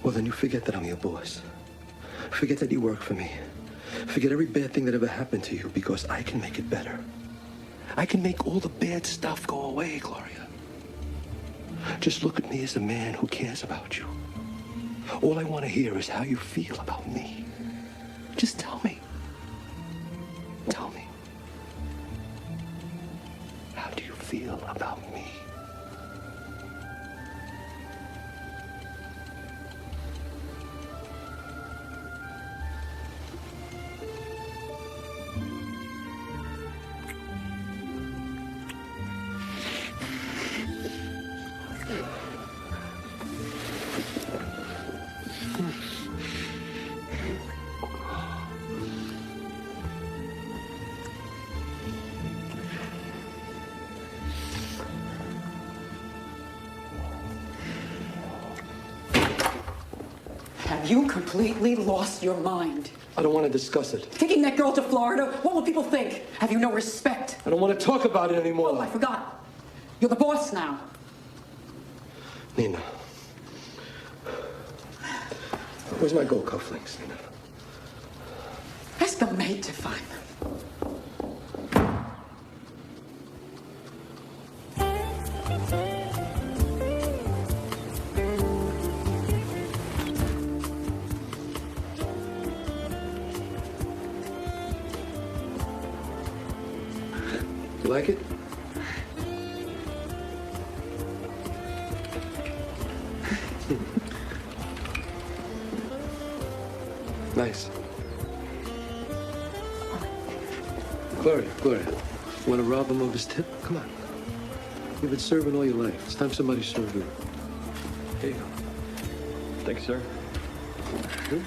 Well, then you forget that I'm your boss. Forget that you work for me. Forget every bad thing that ever happened to you, because I can make it better. I can make all the bad stuff go away, Gloria. Just look at me as a man who cares about you. All I want to hear is how you feel about me. Just tell me. Tell me. How do you feel about me? Have you completely lost your mind? I don't want to discuss it. Taking that girl to Florida, what will people think? Have you no respect? I don't want to talk about it anymore. Oh, I forgot. You're the boss now. Nina. Where's my gold cufflinks, Nina? Ask the maid to find them. You like it? Nice. Gloria, want to rob him of his tip? Come on. You've been serving all your life. It's time somebody served you. Here you go. Thank you, sir. Good.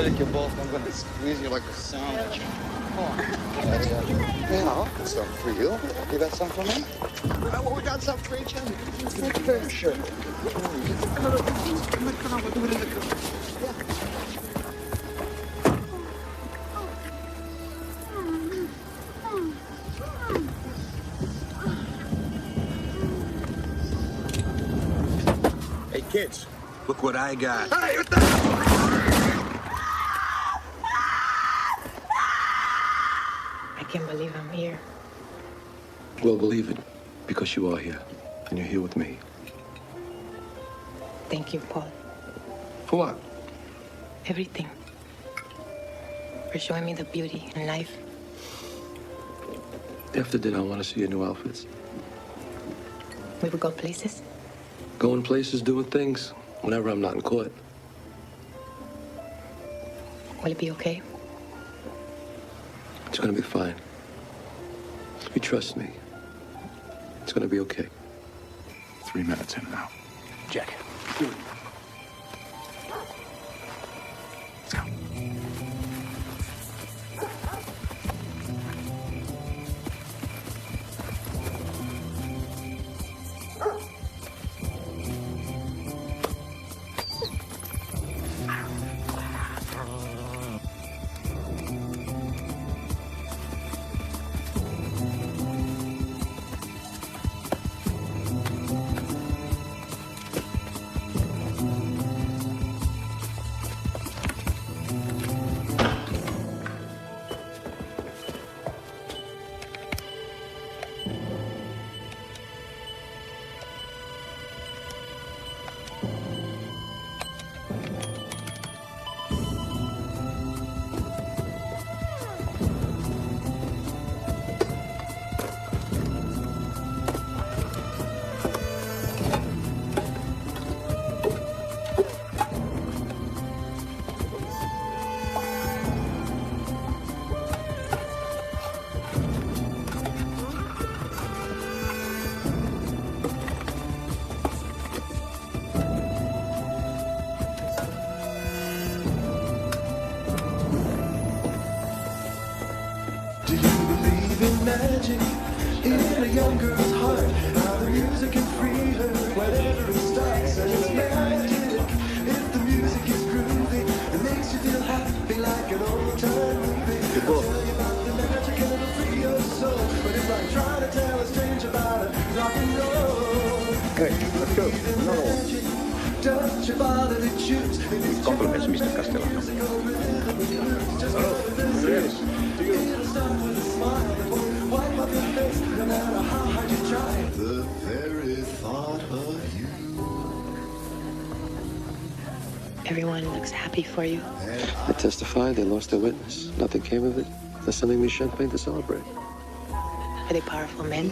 Take you both. I'm going to squeeze you like a sandwich. Come on. Yeah, I'll get some for you. You got some for me? Well, we got some for each other. Sure. Come on, we'll do it in the car. Yeah. Hey, kids, look what I got. Hey, what the? I can't believe I'm here. Well, believe it, because you are here, and you're here with me. Thank you, Paul. For what? Everything. For showing me the beauty in life. After dinner, I want to see your new outfits. We would go places. Going places, doing things, whenever I'm not in court. Will it be okay? It's gonna be fine. You trust me. It's gonna be okay. 3 minutes in now. Jack. Let's go. Do you believe in magic? young girl's heart. How the music can free her whenever it starts, and it's magic. If the music is groovy, it makes you feel happy like an old-time movie. I'll tell you about the magic and it'll free your soul, but it's like trying to tell a stranger about it. Rock and roll. Hey, let's go. Another one. Touch your body to choose. Compliments, Mr. Castellano. Oh, yes. To you. It'll start with a smile that won't wipe up your face, no matter how hard you try. The very thought of you. Everyone looks happy for you. They testified, they lost their witness. Nothing came of it. They're sending me champagne to celebrate. Are they powerful men?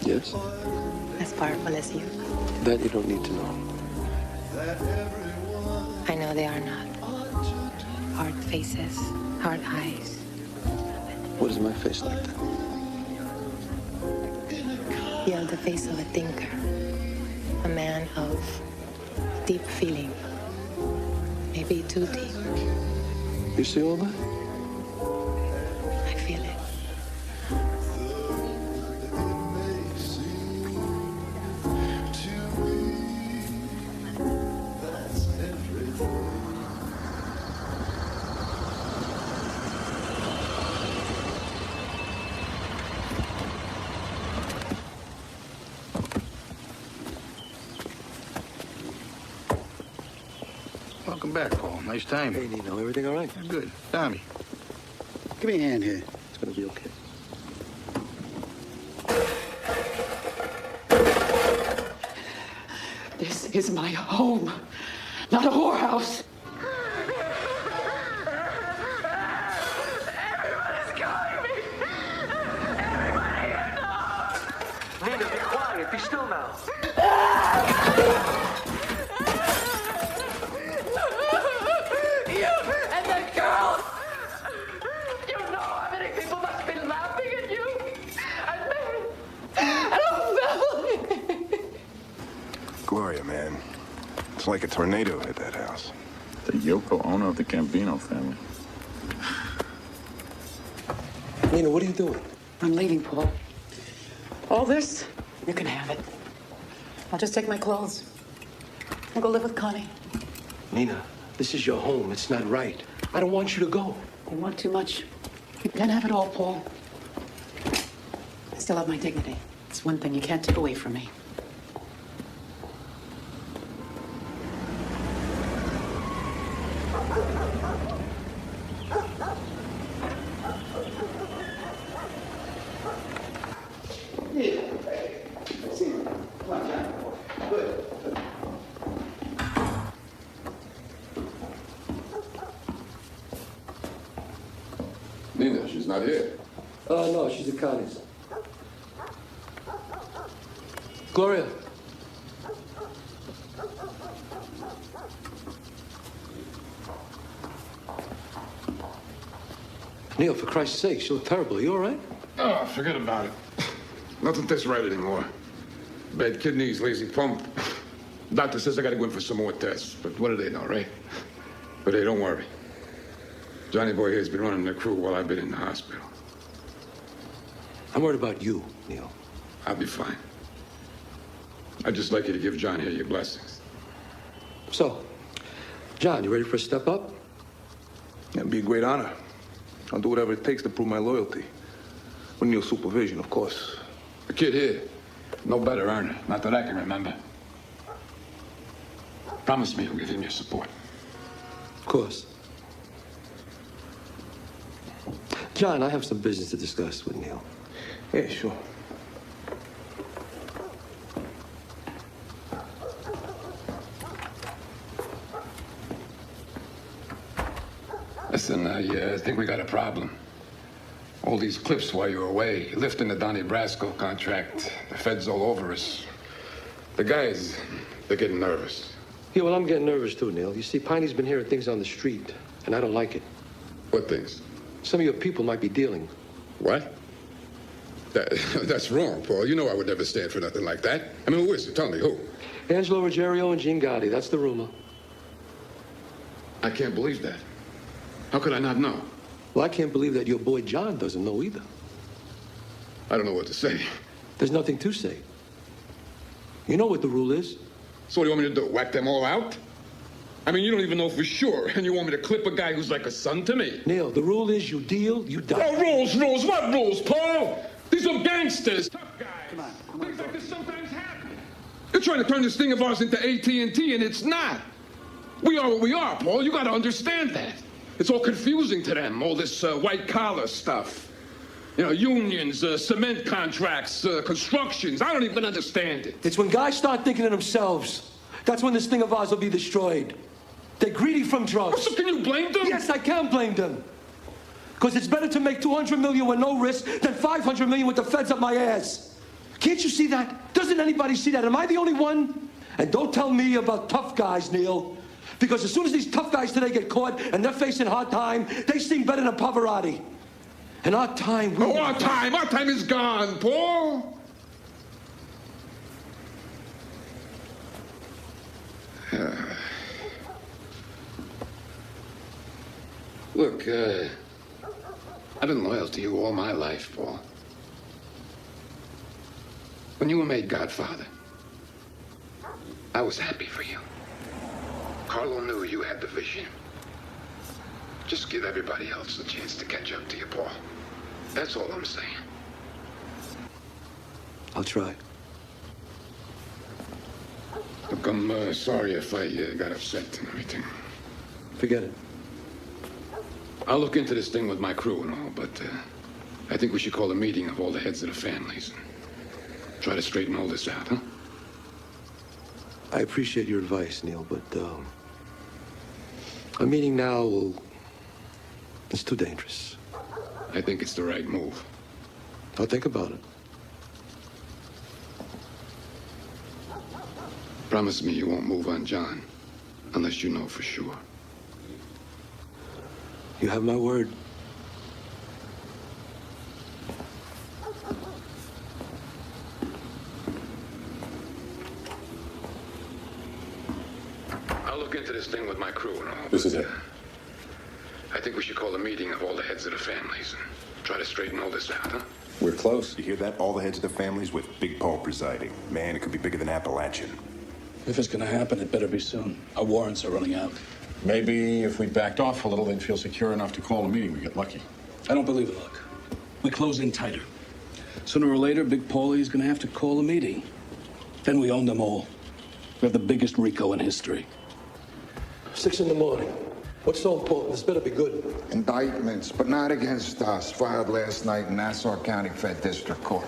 Yes? As powerful as you? That you don't need to know. I know they are not. Hard faces, hard eyes. What is my face like then? You have the face of a thinker. A man of deep feeling. Maybe too deep. You see all that? I feel it. Welcome back, Paul. Nice time. Hey, Nino, everything all right? Good. Tommy. Give me a hand here. It's gonna be okay. This is my home, not a whorehouse. Nina, be quiet. Be still now. You and the girl. You know how many people must be laughing at you and me and our family. Gloria, man. It's like a tornado hit that house. The Yoko Ono of the Gambino family. Nina, what are you doing? I'm leaving, Paul. All this, you can have it. I'll just take my clothes and go live with Connie. Nina, this is your home. It's not right. I don't want you to go. You want too much. You can't have it all, Paul. I still have my dignity. It's one thing you can't take away from me. Nina, she's not here. No, she's at Connie's. Gloria. Neil, for Christ's sake, you look terrible. Are you all right? Oh, forget about it. Nothing tastes right anymore. Bad kidneys, lazy pump. Doctor says I gotta go in for some more tests. But what do they know, right? But hey, don't worry. Johnny Boy here's been running the crew while I've been in the hospital. I'm worried about you, Neil. I'll be fine. I'd just like you to give John here your blessings. So, John, you ready for a step up? It'd be a great honor. I'll do whatever it takes to prove my loyalty. With Neil's supervision, of course. The kid here, no better earner. Not that I can remember. Promise me you'll give him your support. Of course. John, I have some business to discuss with Neil. Yeah, sure. Listen, I think we got a problem. All these clips while you were away, lifting the Donnie Brasco contract, the feds all over us. The guys, they're getting nervous. Yeah, well, I'm getting nervous too, Neil. You see, Piney's been hearing things on the street, and I don't like it. What things? Some of your people might be dealing. What? That's wrong, Paul. You know I would never stand for nothing like that. I mean, who is it? Tell me, who? Angelo Ruggiero and Gene Gotti. That's the rumor. I can't believe that. How could I not know? Well, I can't believe that your boy John doesn't know either. I don't know what to say. There's nothing to say. You know what the rule is. So what do you want me to do, whack them all out? I mean, you don't even know for sure, and you want me to clip a guy who's like a son to me? Neil, the rule is you deal, you die. Oh, rules. What rules, Paul? These are gangsters, tough guys. Come on, things like this sometimes happen. You're trying to turn this thing of ours into AT&T, and it's not. We are what we are, Paul. You got to understand that. It's all confusing to them, all this white-collar stuff. You know, unions, cement contracts, constructions. I don't even understand it. It's when guys start thinking of themselves. That's when this thing of ours will be destroyed. They're greedy from drugs. So can you blame them? Yes, I can blame them. Because it's better to make $200 million with no risk than $500 million with the feds up my ass. Can't you see that? Doesn't anybody see that? Am I the only one? And don't tell me about tough guys, Neil. Because as soon as these tough guys today get caught and they're facing hard time, they seem better than Pavarotti. And our time... Our time is gone, Paul. Look, I've been loyal to you all my life, Paul. When you were made Godfather, I was happy for you. Carlo knew you had the vision. Just give everybody else a chance to catch up to you, Paul. That's all I'm saying. I'll try. Look, I'm sorry if I got upset and everything. Forget it. I'll look into this thing with my crew and all, but I think we should call a meeting of all the heads of the families and try to straighten all this out, huh? I appreciate your advice, Neil, but a meeting now it's too dangerous. I think it's the right move. I'll think about it. Promise me you won't move on John unless you know for sure. You have my word. I'll look into this thing with my crew and all. This is it. I think we should call a meeting of all the heads of the families and try to straighten all this out, huh? We're close. You hear that? All the heads of the families with Big Paul presiding. Man, it could be bigger than Appalachian. If it's gonna happen, it better be soon. Our warrants are running out. Maybe if we backed off a little, they'd feel secure enough to call a meeting. We get lucky. I don't believe in luck. We close in tighter. Sooner or later, Big Paulie's gonna have to call a meeting. Then we own them all. We have the biggest RICO in history. 6 in the morning. What's so important? This better be good. Indictments, but not against us, filed last night in Nassau County Fed District Court.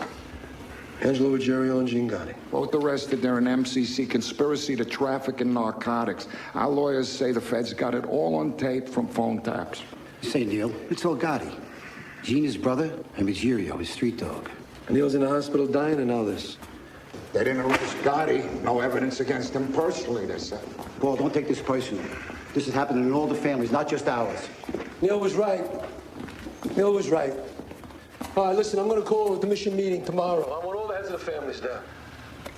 Angelo Ruggiero and Gene Gotti. Both arrested. They're an MCC conspiracy to traffic in narcotics. Our lawyers say the feds got it all on tape from phone taps. Say, Neil, it's all Gotti. Gene, his brother, and Ruggiero, his street dog. Neil's in the hospital dying and all this. They didn't arrest Gotti. No evidence against him personally, they said. Paul, don't take this personally. This is happening in all the families, not just ours. Neil was right. Neil was right. All right, listen, I'm going to call a commission meeting tomorrow. I want all the heads of the families there.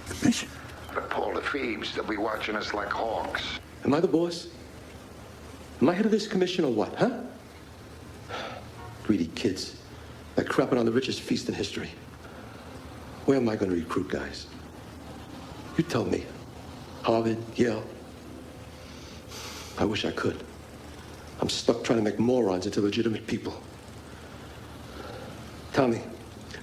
Commission? But Paul, the thieves, they'll be watching us like hawks. Am I the boss? Am I head of this commission or what, huh? Greedy kids. They're crapping on the richest feast in history. Where am I going to recruit guys? You tell me. Harvard, Yale. I wish I could. I'm stuck trying to make morons into legitimate people. Tommy,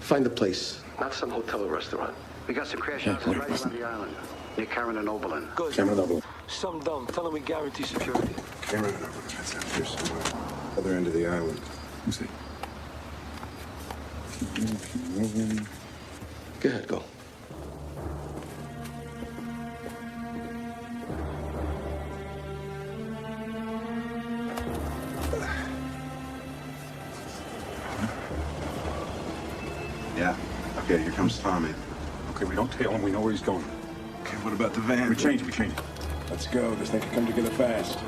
find a place. Not some hotel or restaurant. We got some crash houses right on the island, near Cameron and Oberlin. Good. Cameron Oberlin. Some dumb. Tell them we guarantee security. Cameron Oberlin. That's out here somewhere. Other end of the island. Let's see. Go ahead, go. Yeah. Okay, here comes Tommy. Okay, we don't tail him. We know where he's going. Okay, what about the van? We change it. Let's go. This thing can come together fast.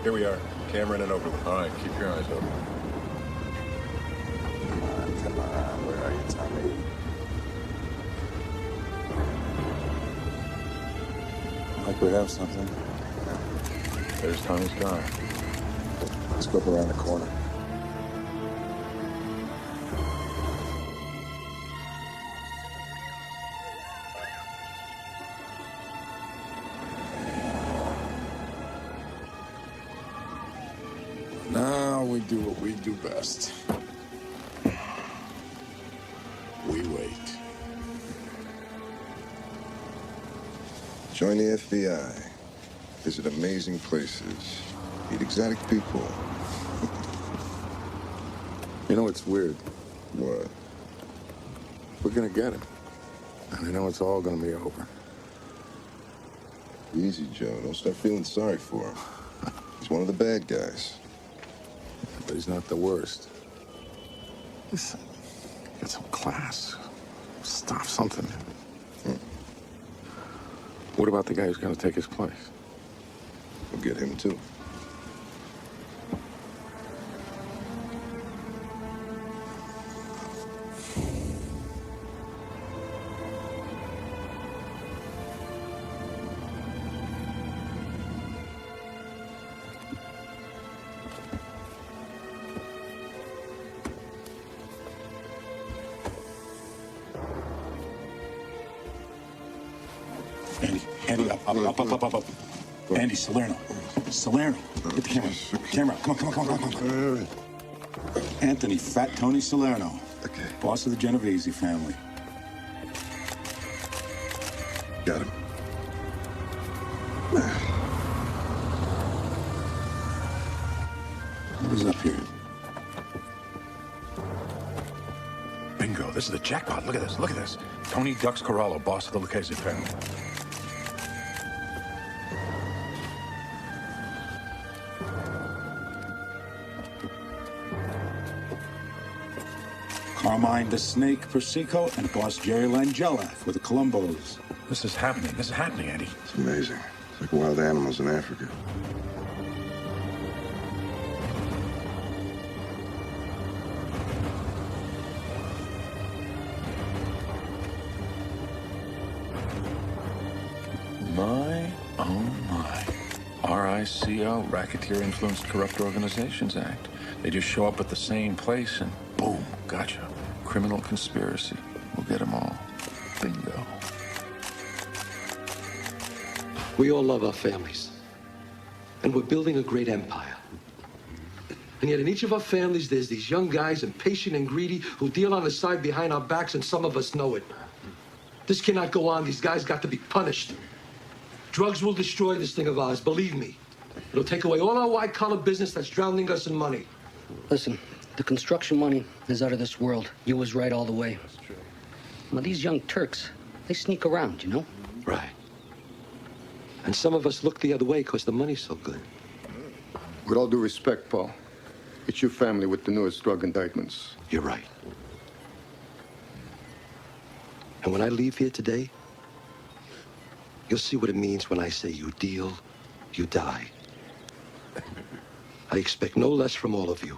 Here we are. Cameron and Overland. All right, keep your eyes open. Come on. Where are you, Tommy? Like we have something. There's Tony's car. Let's go up around the corner. Now we do what we do best. We wait. Join the FBI. Visit amazing places. Meet exotic people. You know, it's weird. What? We're gonna get him. And I know it's all gonna be over. Easy, Joe. Don't start feeling sorry for him. He's one of the bad guys. But he's not the worst. Listen, get some class. Stop something. What about the guy who's gonna take his place? We'll get him, too. Andy, up. Andy, Salerno. Get the camera. Camera, come on. Anthony, Fat Tony Salerno. Okay. Boss of the Genovese family. Got him. What is up here? Bingo, this is the jackpot. Look at this. Tony Dux Corallo, boss of the Lucchese family. Carmine the Snake Persico and boss Jerry Langella for the Colombos. This is happening, Andy. It's amazing. It's like wild animals in Africa. My, oh my. RICO, Racketeer Influenced Corrupt Organizations Act. They just show up at the same place and boom, gotcha. Criminal conspiracy. We'll get them all. Bingo. We all love our families. And we're building a great empire. And yet in each of our families, there's these young guys, impatient and greedy, who deal on the side behind our backs, and some of us know it. This cannot go on. These guys got to be punished. Drugs will destroy this thing of ours, believe me. It'll take away all our white-collar business that's drowning us in money. Listen, the construction money is out of this world. You was right all the way. That's true. Now, these young Turks, they sneak around, you know? Right. And some of us look the other way because the money's so good. With all due respect, Paul, it's your family with the newest drug indictments. You're right. And when I leave here today, you'll see what it means when I say you deal, you die. I expect no less from all of you.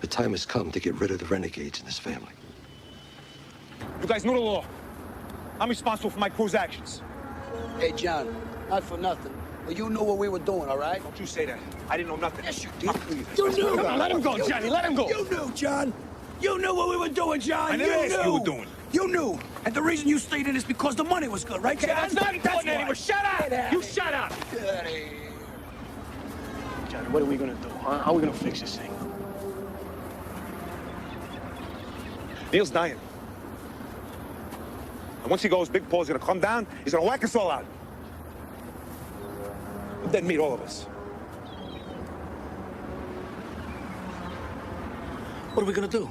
The time has come to get rid of the renegades in this family. You guys know the law. I'm responsible for my crew's actions. Hey, John, not for nothing, but you knew what we were doing, all right? Don't you say that. I didn't know nothing. Yes, you did. You knew. Come on, let him go, Johnny. Let him go. You knew, John. You knew what we were doing, John. I never asked you were doing. You knew. And the reason you stayed in is because the money was good, right? Okay, that's not important anymore. Shut up. You shut up. Get out of here. Johnny, what are we gonna do, huh? How are we gonna fix this thing? Neil's dying. And once he goes, Big Paul's gonna come down, he's gonna whack us all out. And then meet all of us. What are we gonna do?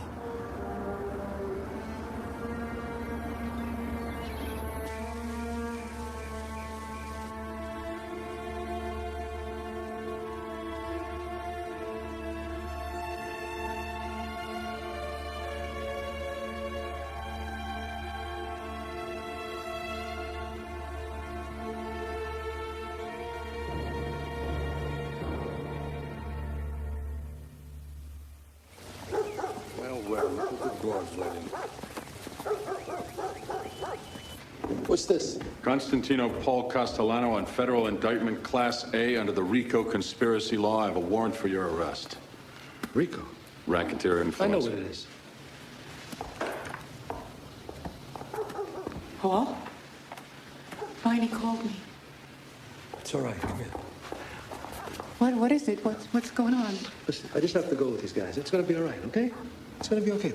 What's this? Constantino Paul Castellano on federal indictment Class A under the RICO conspiracy law. I have a warrant for your arrest. RICO? Racketeer influence. I know what it is. Paul? Viney called me. It's all right. Come here. What is it? What's going on? Listen, I just have to go with these guys. It's gonna be all right, okay? It's gonna be okay.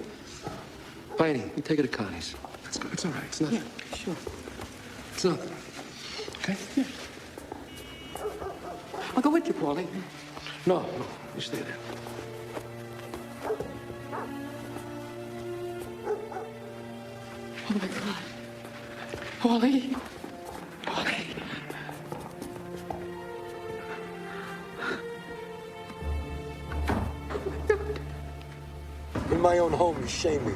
Piney, you take it to Connie's. Let's go. It's all right. It's nothing. Yeah, sure. It's nothing. Okay? Yeah. I'll go with you, Paulie. No, you stay there. Oh, my God. Paulie. Paulie. In my own home, you shame me.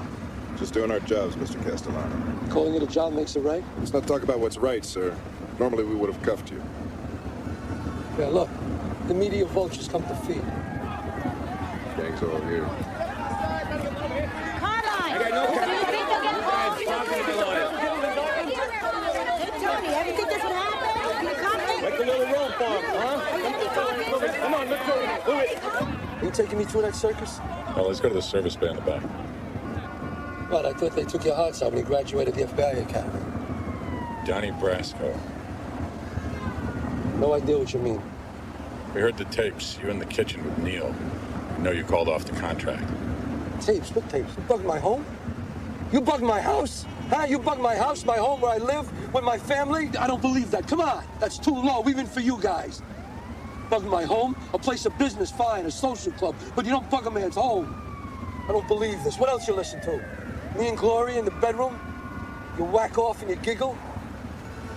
Just doing our jobs, Mr. Castellano. Calling it a job makes it right? Let's not talk about what's right, sir. Normally we would have cuffed you. Yeah, look. The media vultures come to feed. Gang's all here. I got no Tony, everything just happened? You come Make a little room for him, huh? Come on, let's go. Move it. You taking me through that circus? Well, let's go to the service bay in the back. What, I thought they took your hearts out when you graduated the FBI Academy. Donnie Brasco. No idea what you mean. We heard the tapes. You in the kitchen with Neil. I know you called off the contract. Tapes? What tapes? You bugged my home? You bugged my house? Huh? You bugged my house, my home where I live, with my family? I don't believe that. Come on. That's too low, even for you guys. Bug my home? A place of business, fine, a social club. But you don't bug a man's home. I don't believe this. What else you listen to? Me and Gloria in the bedroom? You whack off and you giggle?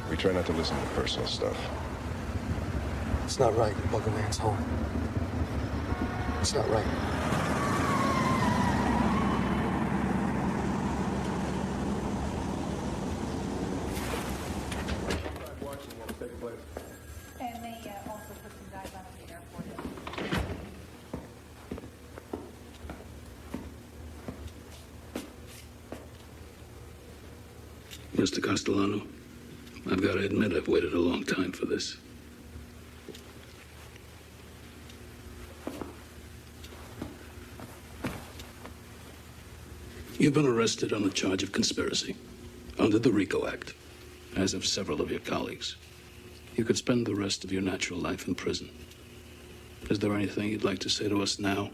We try not to listen to personal stuff. It's not right to bug a man's home. It's not right. And they also put some guys on the airport. Mr. Castellano, I've got to admit I've waited a long time for this. You've been arrested on a charge of conspiracy under the RICO Act, as have several of your colleagues. You could spend the rest of your natural life in prison. Is there anything you'd like to say to us now,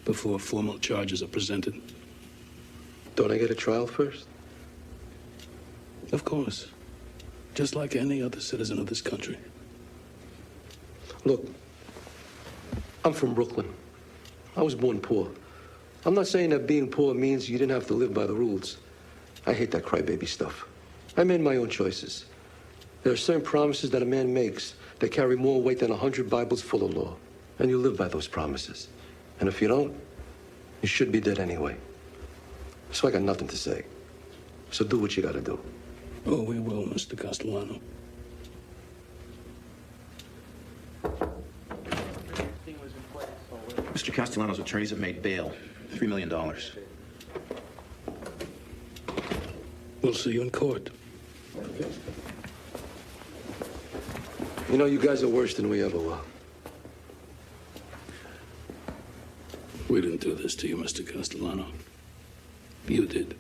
before formal charges are presented? Don't I get a trial first? Of course. Just like any other citizen of this country. Look, I'm from Brooklyn. I was born poor. I'm not saying that being poor means you didn't have to live by the rules. I hate that crybaby stuff. I made my own choices. There are certain promises that a man makes that carry more weight than 100 Bibles full of law. And you live by those promises. And if you don't, you should be dead anyway. So I got nothing to say. So do what you gotta do. Oh, we will, Mr. Castellano. Mr. Castellano's attorneys have made bail. $3 million. We'll see you in court. You know, you guys are worse than we ever were. We didn't do this to you, Mr. Castellano. You did.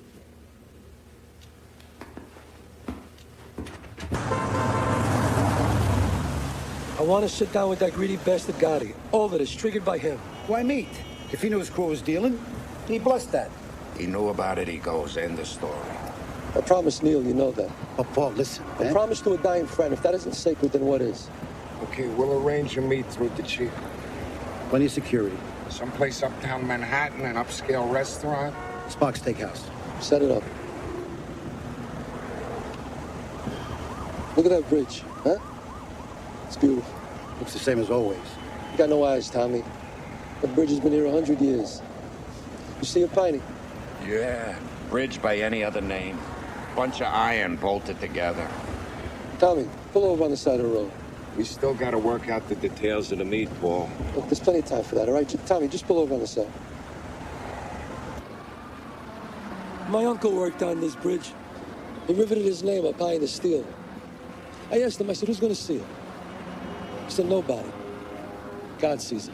I want to sit down with that greedy bastard Gotti. All of it is triggered by him. Why meet? If he knew his crew was dealing, he blessed that. He knew about it, he goes. End the story. I promised Neil, you know that. Oh, Paul, listen, I promised to a dying friend. If that isn't sacred, then what is? Okay, we'll arrange a meet through the chief. Plenty of security. Someplace uptown Manhattan, an upscale restaurant. Sparks Steakhouse. Set it up. Look at that bridge, huh? It's beautiful. Looks the same as always. You got no eyes, Tommy. That bridge has been here 100 years. You see it, Piney? Yeah, bridge by any other name. Bunch of iron bolted together. Tommy, pull over on the side of the road. We still got to work out the details of the meet, Paul. Look, there's plenty of time for that, all right? Tommy, just pull over on the side. My uncle worked on this bridge. He riveted his name up high in the steel. I asked him, I said, who's gonna see it? He said, nobody. God sees it.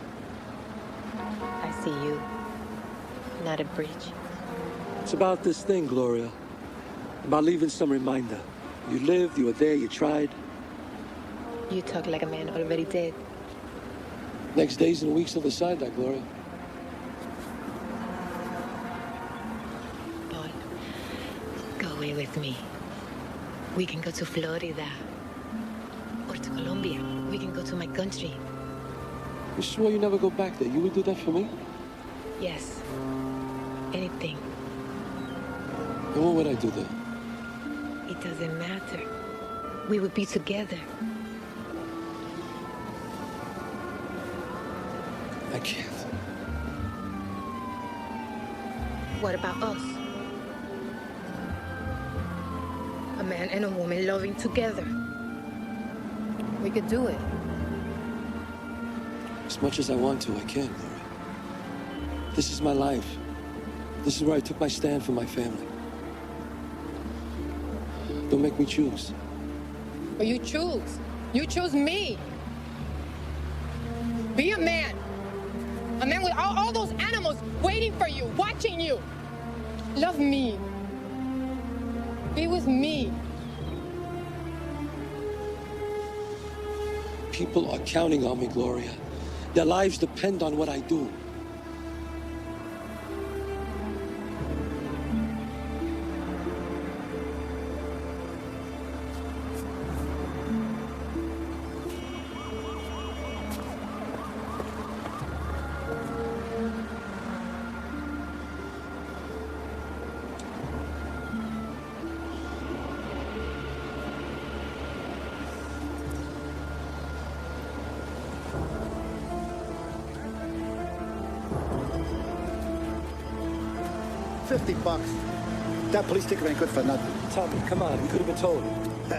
I see you, not a bridge. It's about this thing, Gloria. About leaving some reminder. You lived, you were there, you tried. You talk like a man already dead. Next days and weeks will decide that, Gloria. Paul, go away with me. We can go to Florida. Or to Colombia. We can go to my country. You swore you never go back there. You would do that for me? Yes. Anything. And what would I do there? It doesn't matter. We would be together. I can't. What about us? A man and a woman loving together. We could do it. As much as I want to, I can't, Gloria. This is my life. This is where I took my stand for my family. Don't make me choose. But you choose. You choose me. Be a man. A man with all those animals waiting for you, watching you. Love me. Be with me. People are counting on me, Gloria. Their lives depend on what I do. $50. That police ticket ain't good for nothing. Tommy, come on. We could have been told.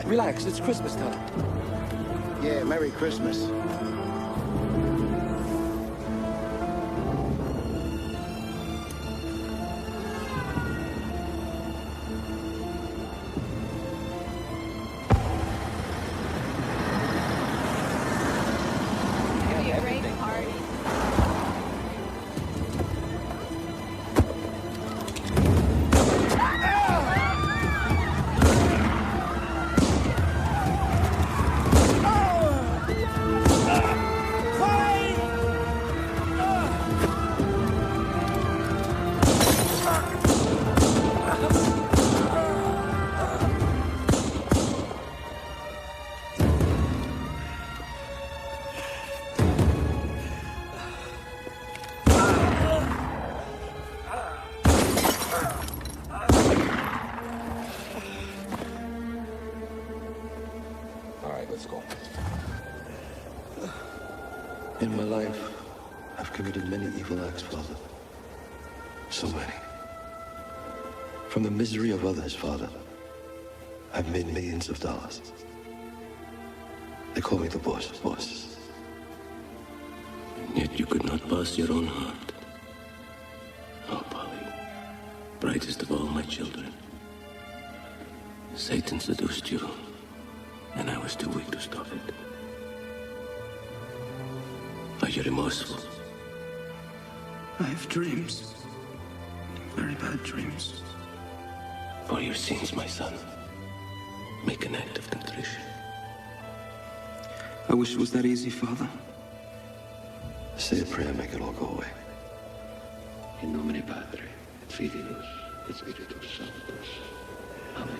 Relax. It's Christmas time. Yeah, Merry Christmas. In my life, I've committed many evil acts, Father. So many. From the misery of others, Father, I've made millions of dollars. They call me the boss of bosses. And yet you could not pass your own heart. Oh, Polly, brightest of all my children. Satan seduced you, and I was too weak to stop it. Are you remorseful? I have dreams. Very bad dreams. For your sins, my son, make an act of contrition. I wish it was that easy, Father. Say a prayer, make it all go away. In nomine Padre, et Filius, et Spiritus Sanctus. Amen.